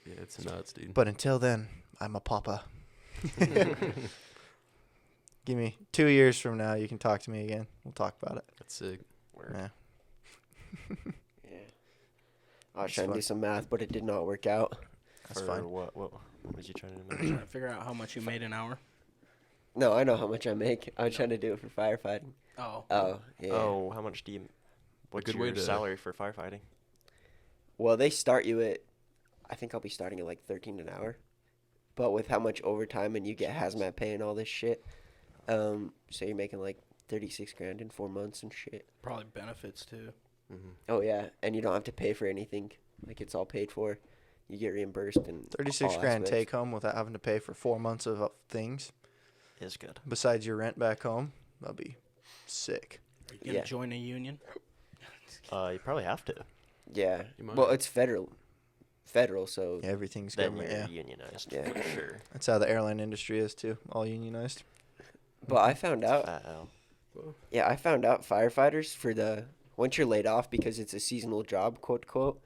Yeah, it's nuts, dude. But until then, I'm a papa. Give me 2 years from now, you can talk to me again. We'll talk about it. That's sick. Yeah. Yeah. I was That's trying to fun. do some math, but it did not work out. That's for fine. What was you trying to Trying mention? to figure out how much you made an hour. No, I know how much I make. I was trying to do it for firefighting. Oh. Oh, yeah. Oh, how much do you? What's good your way to- salary for firefighting? Well, they start you at, I think I'll be starting at like 13 an hour. But with how much overtime and you get hazmat pay and all this shit, so you're making like 36 grand in 4 months and shit. Probably benefits too. Mm-hmm. Oh yeah, and you don't have to pay for anything. Like it's all paid for. You get reimbursed and 36 all grand aspects. take home without having to pay for 4 months of things Is good. besides your rent back home. That'll be sick. Are you gonna Yeah. join a union? You probably have to. Yeah. You Well, might. it's federal. Federal, so Yeah, everything's Then government. you're Yeah, unionized Yeah. for sure. that's how the airline industry is too. All unionized. But I found out Fat Al. Yeah, I found out firefighters for once you're laid off because it's a seasonal job, quote quote,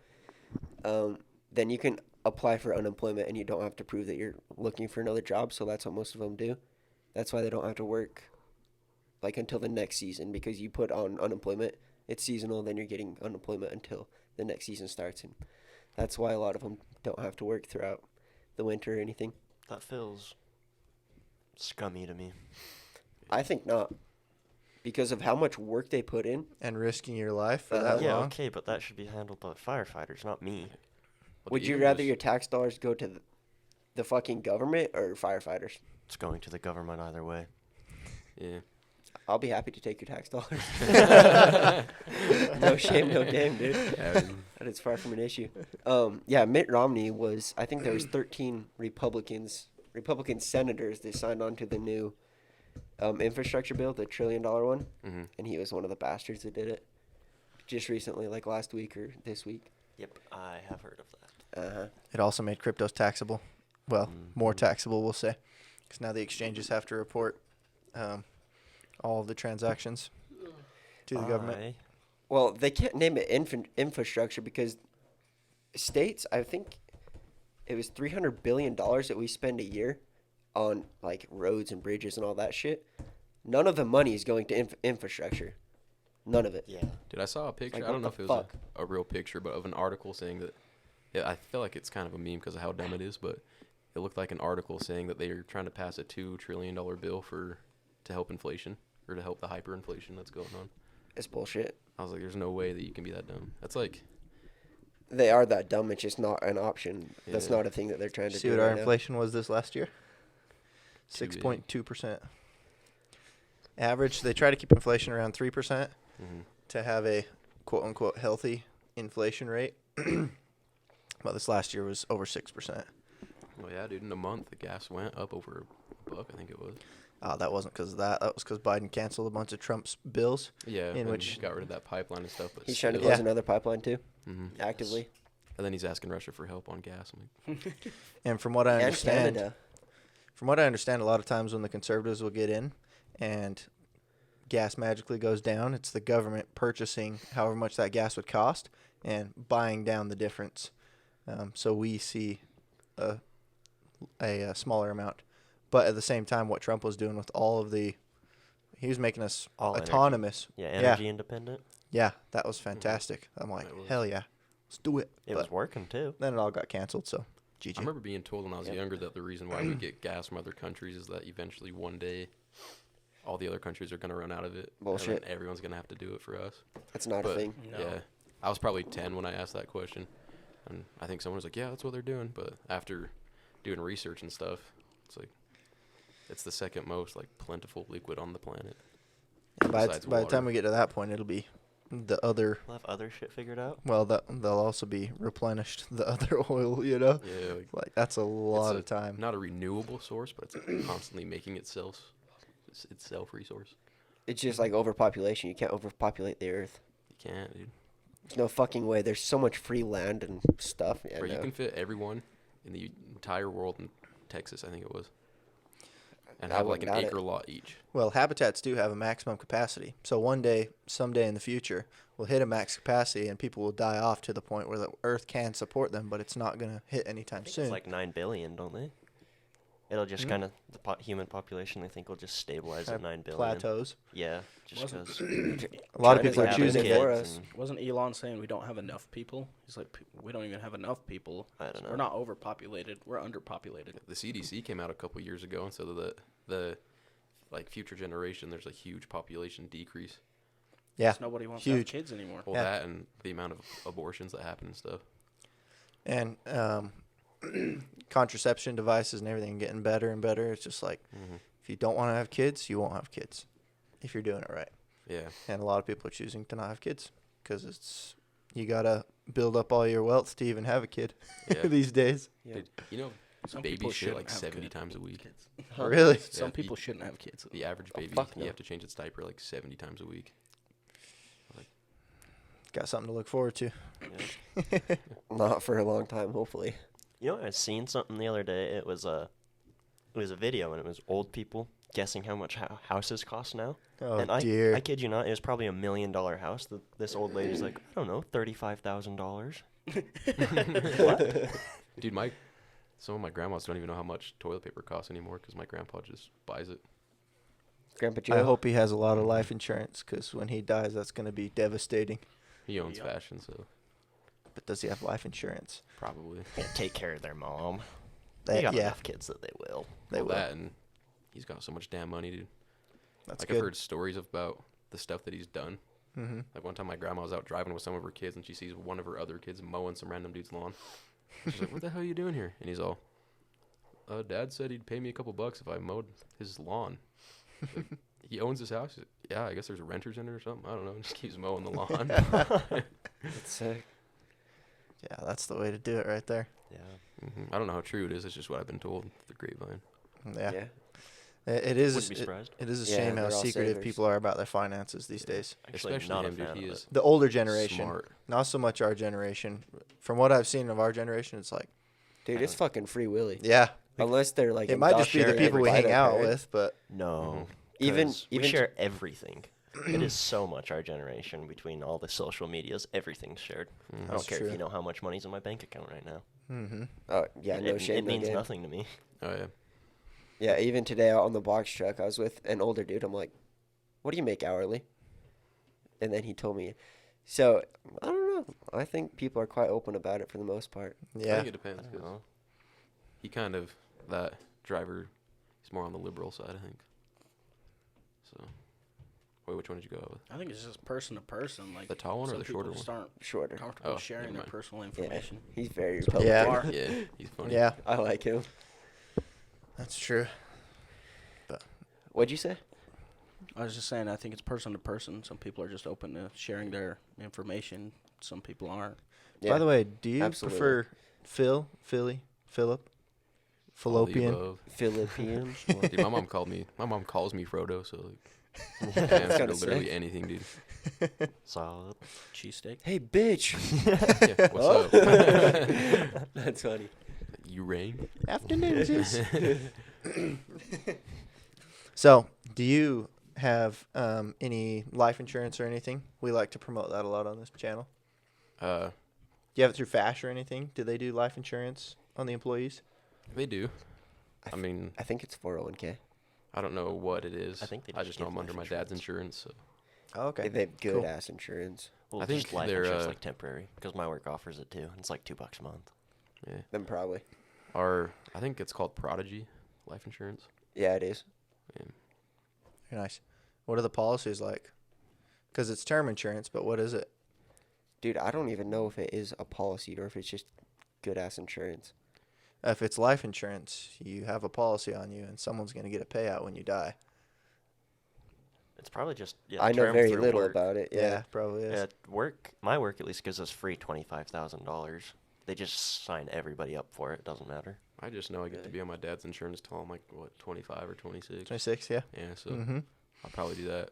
then you can apply for unemployment and you don't have to prove that you're looking for another job. So that's what most of them do. That's why they don't have to work like until the next season, because you put on unemployment. It's seasonal, then you're getting unemployment until the next season starts, and that's why a lot of them don't have to work throughout the winter or anything. That feels scummy to me. I think not, because of how much work they put in. And risking your life for Uh-huh. that Yeah, long. okay, but that should be handled by firefighters, not me. Would you even rather just- your tax dollars go to the fucking government or firefighters? It's going to the government either way. Yeah. I'll be happy to take your tax dollars. No shame, no game, dude. Yeah, dude. That is far from an issue. Yeah, Mitt Romney was. I think there was 13 Republican senators that signed on to the new infrastructure bill, the $1 trillion one, Mhm. and he was one of the bastards that did it. Just recently, like last week or this week. Yep, I have heard of that. Uh-huh. It also made cryptos taxable. Well, more Mhm. taxable, we'll say, because now the exchanges have to report all of the transactions to the government. Well, they can't name it infrastructure because states, I think it was $300 billion that we spend a year on like roads and bridges and all that shit. None of the money is going to infrastructure. None of it. Yeah. Dude, I saw a picture. Like, I don't know what if it the was a real picture, but of an article saying that. Yeah, I feel like it's kind of a meme because of how dumb it is, but it looked like an article saying that they are trying to pass a $2 trillion bill to help inflation or to help the hyperinflation that's going on. It's bullshit. I was like, there's no way that you can be that dumb. That's like, They are that dumb. It's just not an option. That's Yeah. not a thing that they're trying to See do what our right now. inflation was this last year? Too big. 6.2%. average. They try to keep inflation around 3% Mm-hmm. to have a quote unquote healthy inflation rate. Well, this last year was over 6%. Well, yeah, dude. In a month, the gas went up over $1, I think it was. That wasn't because of that. That was because Biden canceled a bunch of Trump's bills. Yeah, In and which- got rid of that pipeline and stuff. But He's trying to still. close another pipeline too, Mm-hmm. actively. And then he's asking Russia for help on gas. I'm like, And from what I And understand, Canada. a lot of times when the conservatives will get in and gas magically goes down, it's the government purchasing however much that gas would cost and buying down the difference. So we see a smaller amount. But at the same time, what Trump was doing with he was making us All energy. autonomous. Yeah, energy independent. Yeah, that was fantastic. I'm like, It was. hell yeah, let's do it. It was working too. Then it all got canceled, so I GG. remember being told when I was younger that the reason why we get gas from other countries is that eventually one day all the other countries are going to run out of it. Bullshit. And then everyone's going to have to do it for us. That's not a But, thing. No. Yeah. I was probably 10 when I asked that question. And I think someone was like, yeah, that's what they're doing. But after doing research and stuff, it's like, it's the second most like plentiful liquid on the planet. By besides the time water. we get to that point, it'll be the other. We'll have other shit figured out. Well, they'll also be replenished, the other oil, you know? Yeah, like, Like, that's a lot a- of time. not a renewable source, but it's constantly making itself resource. It's just like overpopulation. You can't overpopulate the earth. You can't, dude. There's no fucking way. There's so much free land and stuff. Yeah, Bro, no. you can fit everyone in the entire world in Texas, I think it was. And I have like an wouldn't doubt acre it. lot each. Well, habitats do have a maximum capacity. So someday in the future, we'll hit a max capacity and people will die off to the point where the Earth can support them, but it's not going to hit anytime soon. It's like 9 billion, don't they? It'll just kind of human population. I think will just stabilize at 9 billion. plateaus. Yeah, just Wasn't- because. A lot of China's people are like choosing doing it for it. us. Wasn't Elon saying we don't have enough people? He's like, we don't even have enough people. I don't know. We're not overpopulated. We're underpopulated. The CDC came out a couple years ago and said that the like future generation, there's a huge population decrease. Yeah, 'Cause nobody wants to have huge. kids anymore. Well, Yeah. that and the amount of abortions that happen and stuff. And contraception devices and everything getting better and better. It's just like, Mm-hmm. if you don't want to have kids, you won't have kids if you're doing it right. Yeah. And a lot of people are choosing to not have kids because you got to build up all your wealth to even have a kid Yeah. these days. Yeah. Dude, you know, Some people babies shit shouldn't like have 70 good times a week. kids. Huh. Really? Some Yeah, people shouldn't have kids. The average baby, fuck you no. have to change its diaper like 70 times a week. Got something to look forward to. Yeah. Not for a long time, hopefully. You know, I seen something the other day. It was a video, and it was old people guessing how much houses cost now. Oh, and dear. I kid you not, it was probably $1 million house. This old lady's like, I don't know, $35,000. Dude, some of my grandmas don't even know how much toilet paper costs anymore because my grandpa just buys it. Grandpa Joe. I hope he has a lot of life insurance because when he dies, that's going to be devastating. He owns Yeah. fashion, so But does he have life insurance? probably. Yeah, take care of their mom. They got yeah, enough kids that they will. they Well, will. that and he's got so much damn money, dude. That's Like good. I've heard stories about the stuff that he's done. Mm-hmm. Like one time my grandma was out driving with some of her kids and she sees one of her other kids mowing some random dude's lawn. She's like, what the hell are you doing here? And he's all, Dad said he'd pay me a couple bucks if I mowed his lawn. Like, he owns his house. He's like, yeah, I guess there's renters in it or something. I don't know. Just keeps mowing the lawn. That's sick. Yeah, that's the way to do it right there. Yeah. I don't know how true it is. It's just what I've been told. The grapevine. Yeah, Yeah. It is. Wouldn't be It, surprised. it is a Yeah, shame how they're all secretive savers. people are about their finances these days. Actually, Especially not him, a dude. fan He of is it. The older generation, smart. not so much our generation. From what I've seen of our generation, it's like, Dude, it's fucking free willy. yeah, Unless they're like it might just be the indoctrinated people we by hang their out parents. with, but No. Even- 'cause we even- share everything. It is so much our generation between all the social medias. Everything's shared. I That's don't care true. if you know how much money's in my bank account right now. mm-hmm. Oh, yeah, no it, shame. it no means game. nothing to me. Oh, yeah. Yeah, even today out on the box truck, I was with an older dude. I'm like, what do you make hourly? And then he told me. So, I don't know. I think people are quite open about it for the most part. I Yeah, think it I depends. don't 'Cause know. he kind of, that driver, he's more on the liberal side, I think. So, wait, which one did you go out with? I think it's just person to person. Like The tall one or some the people shorter just one? aren't Shorter. comfortable Oh, sharing never their mind. personal Yeah, information. he's very Some people Yeah. are. Yeah, he's funny. yeah, I like him. that's true. What'd you say? I was just saying, I think it's person to person. Some people are just open to sharing their information. Some people aren't. By the way, do you absolutely. prefer Phil, Philly, Philip, All the Fallopian? above. Philippine. Dude, my mom calls me Frodo, so like, I That's answer kinda to literally sick. anything, dude. Solid. Cheesesteak. Hey, bitch. Yeah, what's up? That's funny. You rang? Afternoon, sis. So, do you have any life insurance or anything? We like to promote that a lot on this channel. Uh, Do you have it through FASH or anything? Do they do life insurance on the employees? they do. I mean, I think it's 401k. I don't know what it is. I think they I just just know give I'm under life my dad's insurance. insurance. So. Oh, okay. They have good Cool. ass insurance. Well, I think just life they're, insurance like temporary because my work offers it too. It's like $2 a month. Yeah. Then probably. I think it's called Prodigy Life Insurance. Yeah, it is. Yeah. Very nice. What are the policies like? Because it's term insurance, but what is it? Dude, I don't even know if it is a policy or if it's just good ass insurance. If it's life insurance, you have a policy on you, and someone's going to get a payout when you die. It's probably just I know term very through little work. about it. Yeah. Probably is. At work, my work at least gives us free $25,000. They just sign everybody up for it. It doesn't matter. I just know I get to be on my dad's insurance till I'm like, what, 25 or 26? 26, yeah. Yeah, so Mm-hmm. I'll probably do that.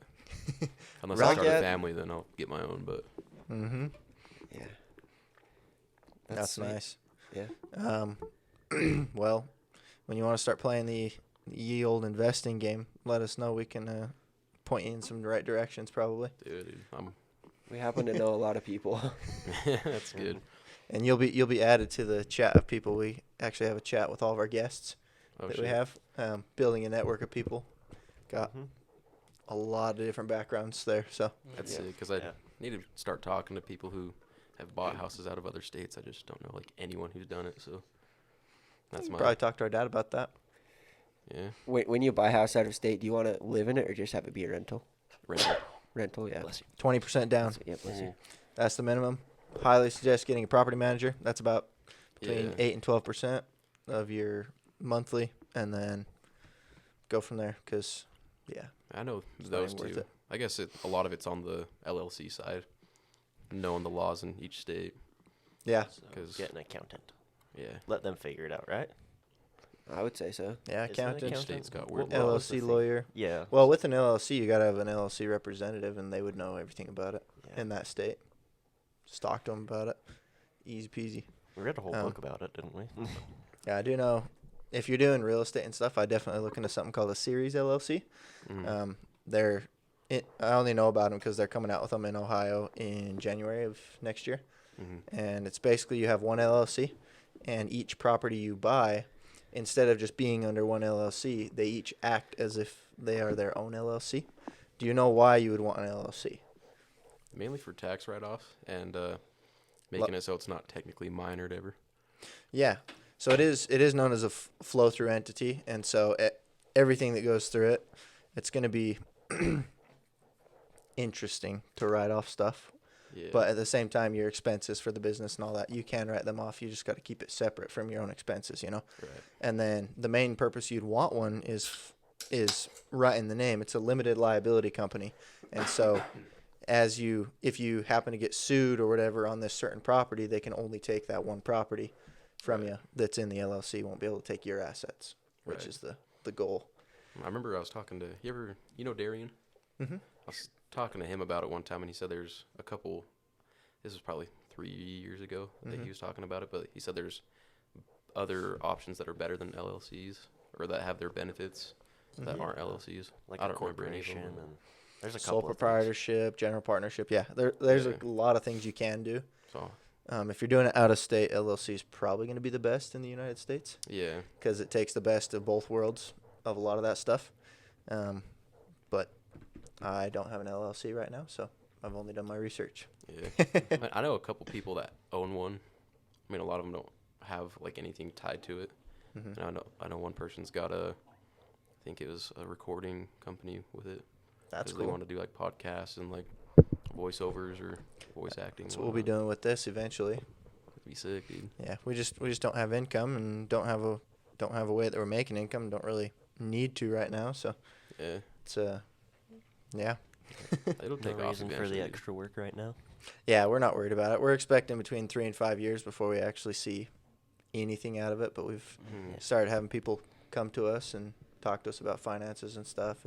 Unless Right, I start yeah. a family, then I'll get my own, but Mm-hmm. Yeah. That's sweet. nice. Yeah. Well, when you want to start playing the ye old investing game, let us know. We can point you in some right directions, probably. dude, We happen to know a lot of people. that's good. And you'll be added to the chat of people. We actually have a chat with all of our guests Oh, that shit. we have. Building a network of people. Got Mhm. a lot of different backgrounds there. So That's Yeah. it, because I Yeah. need to start talking to people who have bought houses out of other states. I just don't know, like, anyone who's done it, so that's my, probably talk to our dad about that. yeah, When you buy a house out of state, do you want to live in it or just have it be a rental? rental. Rental, yeah. Bless you. 20% down. Yeah, bless you. That's the minimum. Highly suggest getting a property manager. That's about between Yeah. 8 and 12% of your monthly, and then go from there. Because, yeah, I know It's not those even worth two. it. I guess a lot of it's on the LLC side, knowing the laws in each state. yeah, So 'Cause- get an accountant. Yeah, Let them figure it out, right? I would say so. yeah. Is it Accountant, each accountant? state's got What- weird what was the LLC thing? lawyer. Yeah. Well, with an LLC, you gotta have an LLC representative, and they would know everything about it Yeah. in that state. Just talk to them about it. Easy peasy. We read a whole Um, book about it, didn't we? Yeah, I do know. If you're doing real estate and stuff, I definitely look into something called a series LLC. Mhm. I only know about them because they're coming out with them in Ohio in January of next year. Mhm. And it's basically you have one LLC, and each property you buy, instead of just being under one LLC, they each act as if they are their own LLC. Do you know why you would want an LLC? Mainly for tax write-offs and making it so it's not technically mine or whatever. Yeah. So it is known as a flow-through entity, and so everything that goes through it, it's going to be interesting to write off stuff. Yeah. But at the same time, your expenses for the business and all that, you can write them off. You just got to keep it separate from your own expenses, you know? Right. And then the main purpose you'd want one is right in the name. It's a limited liability company. And so if you happen to get sued or whatever on this certain property, they can only take that one property from Right. you that's in the LLC. Won't be able to take your assets, which Right. is the goal. I remember I was talking to you know Darian? Mm-hmm. I was talking to him about it one time, and he said there's a couple. This was probably 3 years ago that Mhm. he was talking about it, but he said there's other options that are better than LLCs or that have their benefits that Mhm. aren't LLCs. Like I a don't remember any of corporation, them. and there's a couple Sole of things. proprietorship, general partnership. Yeah, there's Yeah. a lot of things you can do. So If you're doing it out of state, LLC is probably going to be the best in the United States yeah, because it takes the best of both worlds of a lot of that stuff. But I don't have an LLC right now, so I've only done my research. yeah. I know a couple people that own one. I mean, a lot of them don't have like anything tied to it. Mhm. And I know one person's got I think it was a recording company with it. That's 'Cause They cool. want to do like podcasts and like voiceovers or voice acting. That's and what we'll be whatnot. doing with this eventually. It'd be sick, dude. Yeah, we just don't have income and don't have a way that we're making income. Don't really need to right now, so Yeah. it's Yeah. It'll take No off reason for eventually. the extra work right now. Yeah, we're not worried about it. We're expecting between 3 and 5 years before we actually see anything out of it. But we've started having people come to us and talk to us about finances and stuff.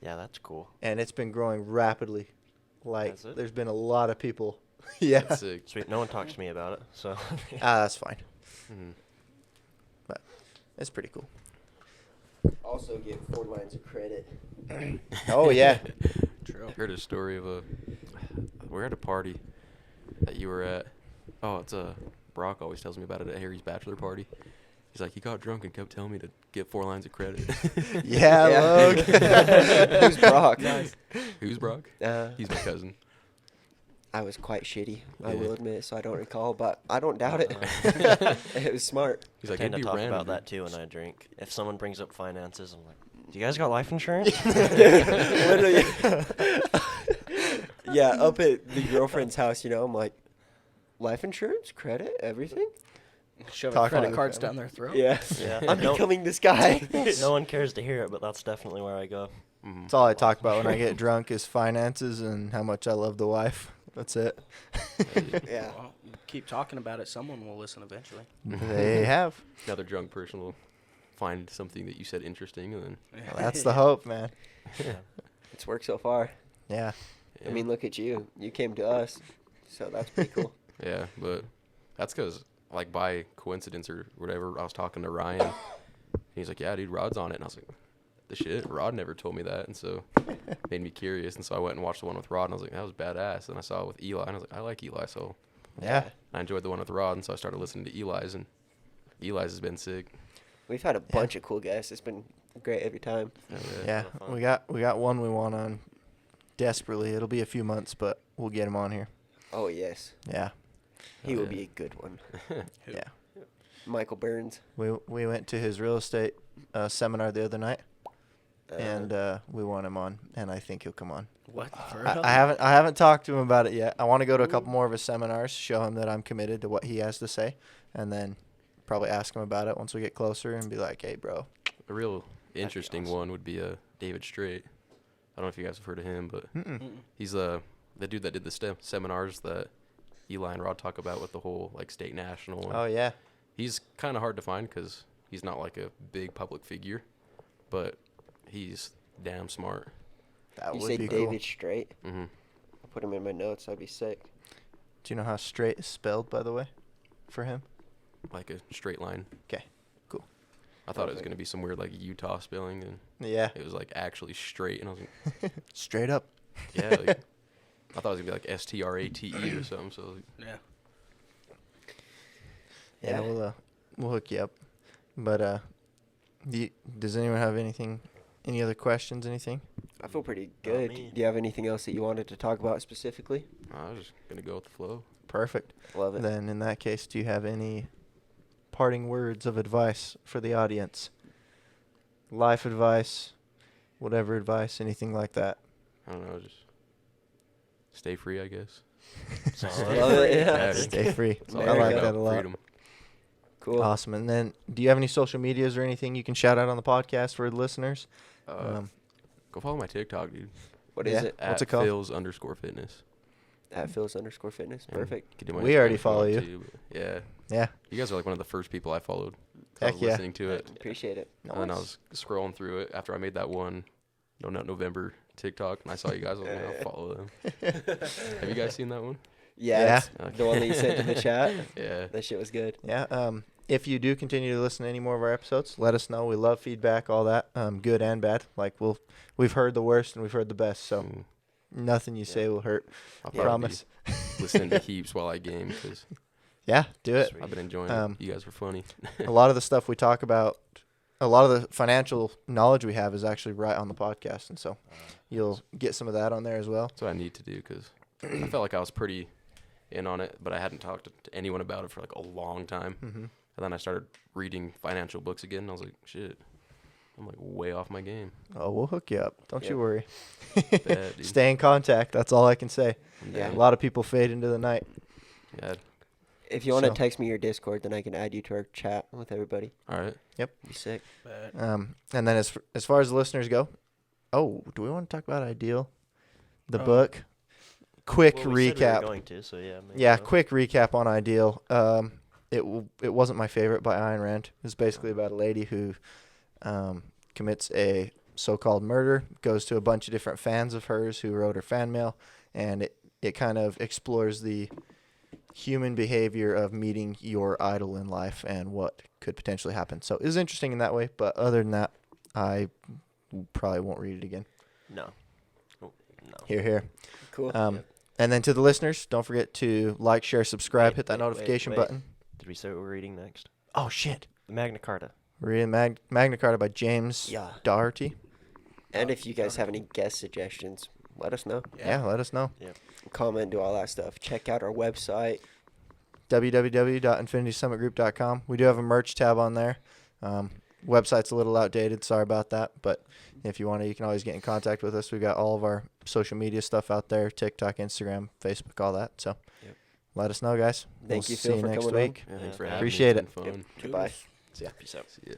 Yeah, that's cool. And it's been growing rapidly. Like, Has it? there's been a lot of people. Yeah. That's sick. Sweet. No one talks to me about it, so. That's fine. Mhm. It's pretty cool. Also get 4 lines of credit. Oh, yeah. True. I heard a story of we're at a party that you were at. Oh, it's Brock always tells me about it at Harry's bachelor party. He's like, he got drunk and kept telling me to get 4 lines of credit. Yeah, Logan. Who's Brock? Who's Brock? He's my cousin. I was quite shitty, I Yeah. will admit, so I don't recall, but I don't doubt it. It was smart. He's I like, tend it'd to be talk random. about that too when I drink. If someone brings up finances, I'm like, do you guys got life insurance? Literally. Yeah, up at the girlfriend's house, I'm like, life insurance, credit, everything? Shoving Talk credit about cards it. down their throat. Yeah. Yeah. I'm No- becoming this guy. No one cares to hear it, but that's definitely where I go. Mhm. That's all I talk about when I get drunk is finances and how much I love the wife. That's it. Yeah. Well, you keep talking about it. Someone will listen eventually. They have. Another drunk person will find something that you said interesting, and then Well, that's the hope, man. It's worked so far. Yeah. I mean, look at you. You came to us, so that's pretty cool. yeah, but that's because like by coincidence or whatever, I was talking to Ryan. And he's like, "Yeah, dude, Rod's on it," and I was like, "The shit, Rod never told me that," and so made me curious, and so I went and watched the one with Rod, and I was like, "That was badass." And I saw it with Eli, and I was like, "I like Eli," so Yeah. I enjoyed the one with Rod, and so I started listening to Eli's, and Eli's has been sick. We've had a bunch of cool guests. It's been great every time. Yeah. lot of fun. We got one we want on desperately. It'll be a few months, but we'll get him on here. Oh, yes. Yeah. He Oh, will yeah. be a good one. Who? Yeah. Michael Burns. We went to his real estate seminar the other night, and we want him on, and I think he'll come on. What? For I real? haven't talked to him about it yet. I want to go to a couple more of his seminars, show him that I'm committed to what he has to say, and then probably ask him about it once we get closer and be like, "Hey, bro." A real interesting awesome. one would be David Straight. I don't know if you guys have heard of him, but Mm-mm. he's the dude that did the seminars that Eli and Rod talk about with the whole like state national. and Oh yeah. He's kind of hard to find because he's not like a big public figure, but he's damn smart. That You would say be David cool. Straight? Hmm I'll put him in my notes. That'd be sick. Do you know how straight is spelled, by the way, for him? Like a straight line. 'Kay, cool. I thought it was Perfect. gonna be some weird like Utah spelling, and Yeah. it was like actually straight, and I was like, Straight up. yeah, like, I thought it was gonna be like STRATE or something. So I was like, Yeah. Yeah, we'll hook you up. But does anyone have any other questions, anything? I feel pretty Not good. me. Do you have anything else that you wanted to talk about specifically? I was just gonna go with the flow. Perfect. Love it. Then in that case, do you have any parting words of advice for the audience? Life advice, whatever advice, anything like that. I don't know, just stay free, I guess. Solid. Love it, yeah. Yeah, Stay free. That's all I care like about, that a lot. Freedom. Cool. Awesome. And then, do you have any social medias or anything you can shout out on the podcast for the listeners? Go follow my TikTok, dude. What is yeah. it? What's At it called? Phils_fitness. At Phils_fitness. Yeah. Perfect. Could do my We Instagram already if you want follow you. to, but yeah. Yeah. You guys are like one of the first people I followed. 'Cause I Heck was yeah. listening to it. Appreciate it. And then I was scrolling through it after I made that one No Nut November TikTok, and I saw you guys. I was like, I'll follow them. Have you guys seen that one? Yeah. it's Okay. The one that you sent in the chat. Yeah. That shit was good. Yeah. If you do continue to listen to any more of our episodes, let us know. We love feedback, all that, good and bad. Like we've heard the worst and we've heard the best, so Mm, nothing you say will hurt. I'll Yeah. probably Promise. be listening to heaps while I game because Yeah, do it. Sweet. I've been enjoying Um, it. You guys were funny. A lot of the stuff we talk about, a lot of the financial knowledge we have is actually right on the podcast, and so you'll get some of that on there as well. That's what I need to do because I felt like I was pretty in on it, but I hadn't talked to anyone about it for like a long time. Mm-hmm. And then I started reading financial books again, and I was like, shit, I'm like way off my game. Oh, we'll hook you up. Don't you Yep. worry. Bad, dude. Stay in contact. That's all I can say. I'm Yeah. A down. lot of people fade into the night. Yeah. If you want to So- text me your Discord, then I can add you to our chat with everybody. All right. Be sick. But And then as far as the listeners go, Oh, do we want to talk about Ideal? The Oh. book? Quick Well, we said we were recap. going to, so yeah. Maybe Yeah, not. quick recap on Ideal. It wasn't my favorite by Ayn Rand. It's basically about a lady who commits a so-called murder, goes to a bunch of different fans of hers who wrote her fan mail, and it kind of explores the human behavior of meeting your idol in life and what could potentially happen. So it was interesting in that way, but other than that, I probably won't read it again. No. Oh, no. Here. Cool. Yep. And then to the listeners, don't forget to like, share, subscribe, Wait, hit that wait, notification wait. button. Did we say what we're reading next? Oh, shit. The Magna Carta. We're reading Magna Carta by James Yeah. Doherty. And if you guys have any guest suggestions, let us know. Yeah, let us know. Comment, do all that stuff. Check out our website. www.infinitysummitgroup.com. We do have a merch tab on there. Website's a little outdated. Sorry about that. But if you want to, you can always get in contact with us. We've got all of our social media stuff out there, TikTok, Instagram, Facebook, all that. So let us know, guys. Thank we'll you, see Phil, you for next coming on. week. Yeah, thanks for Yeah. having Appreciate me. it. It's been fun. Goodbye. See ya. Peace out. See ya.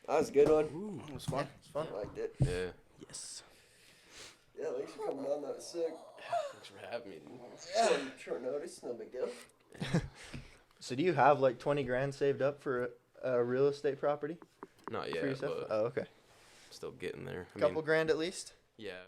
That was a good one. Ooh, it was fun. I liked it. Yeah. Yes. Yeah, thanks for coming on. That was sick. Thanks for having me. Short notice, no big deal. So do you have like 20 grand saved up for a real estate property Not for yet, yourself? but Oh, okay. still getting there. Couple grand at least? Yeah.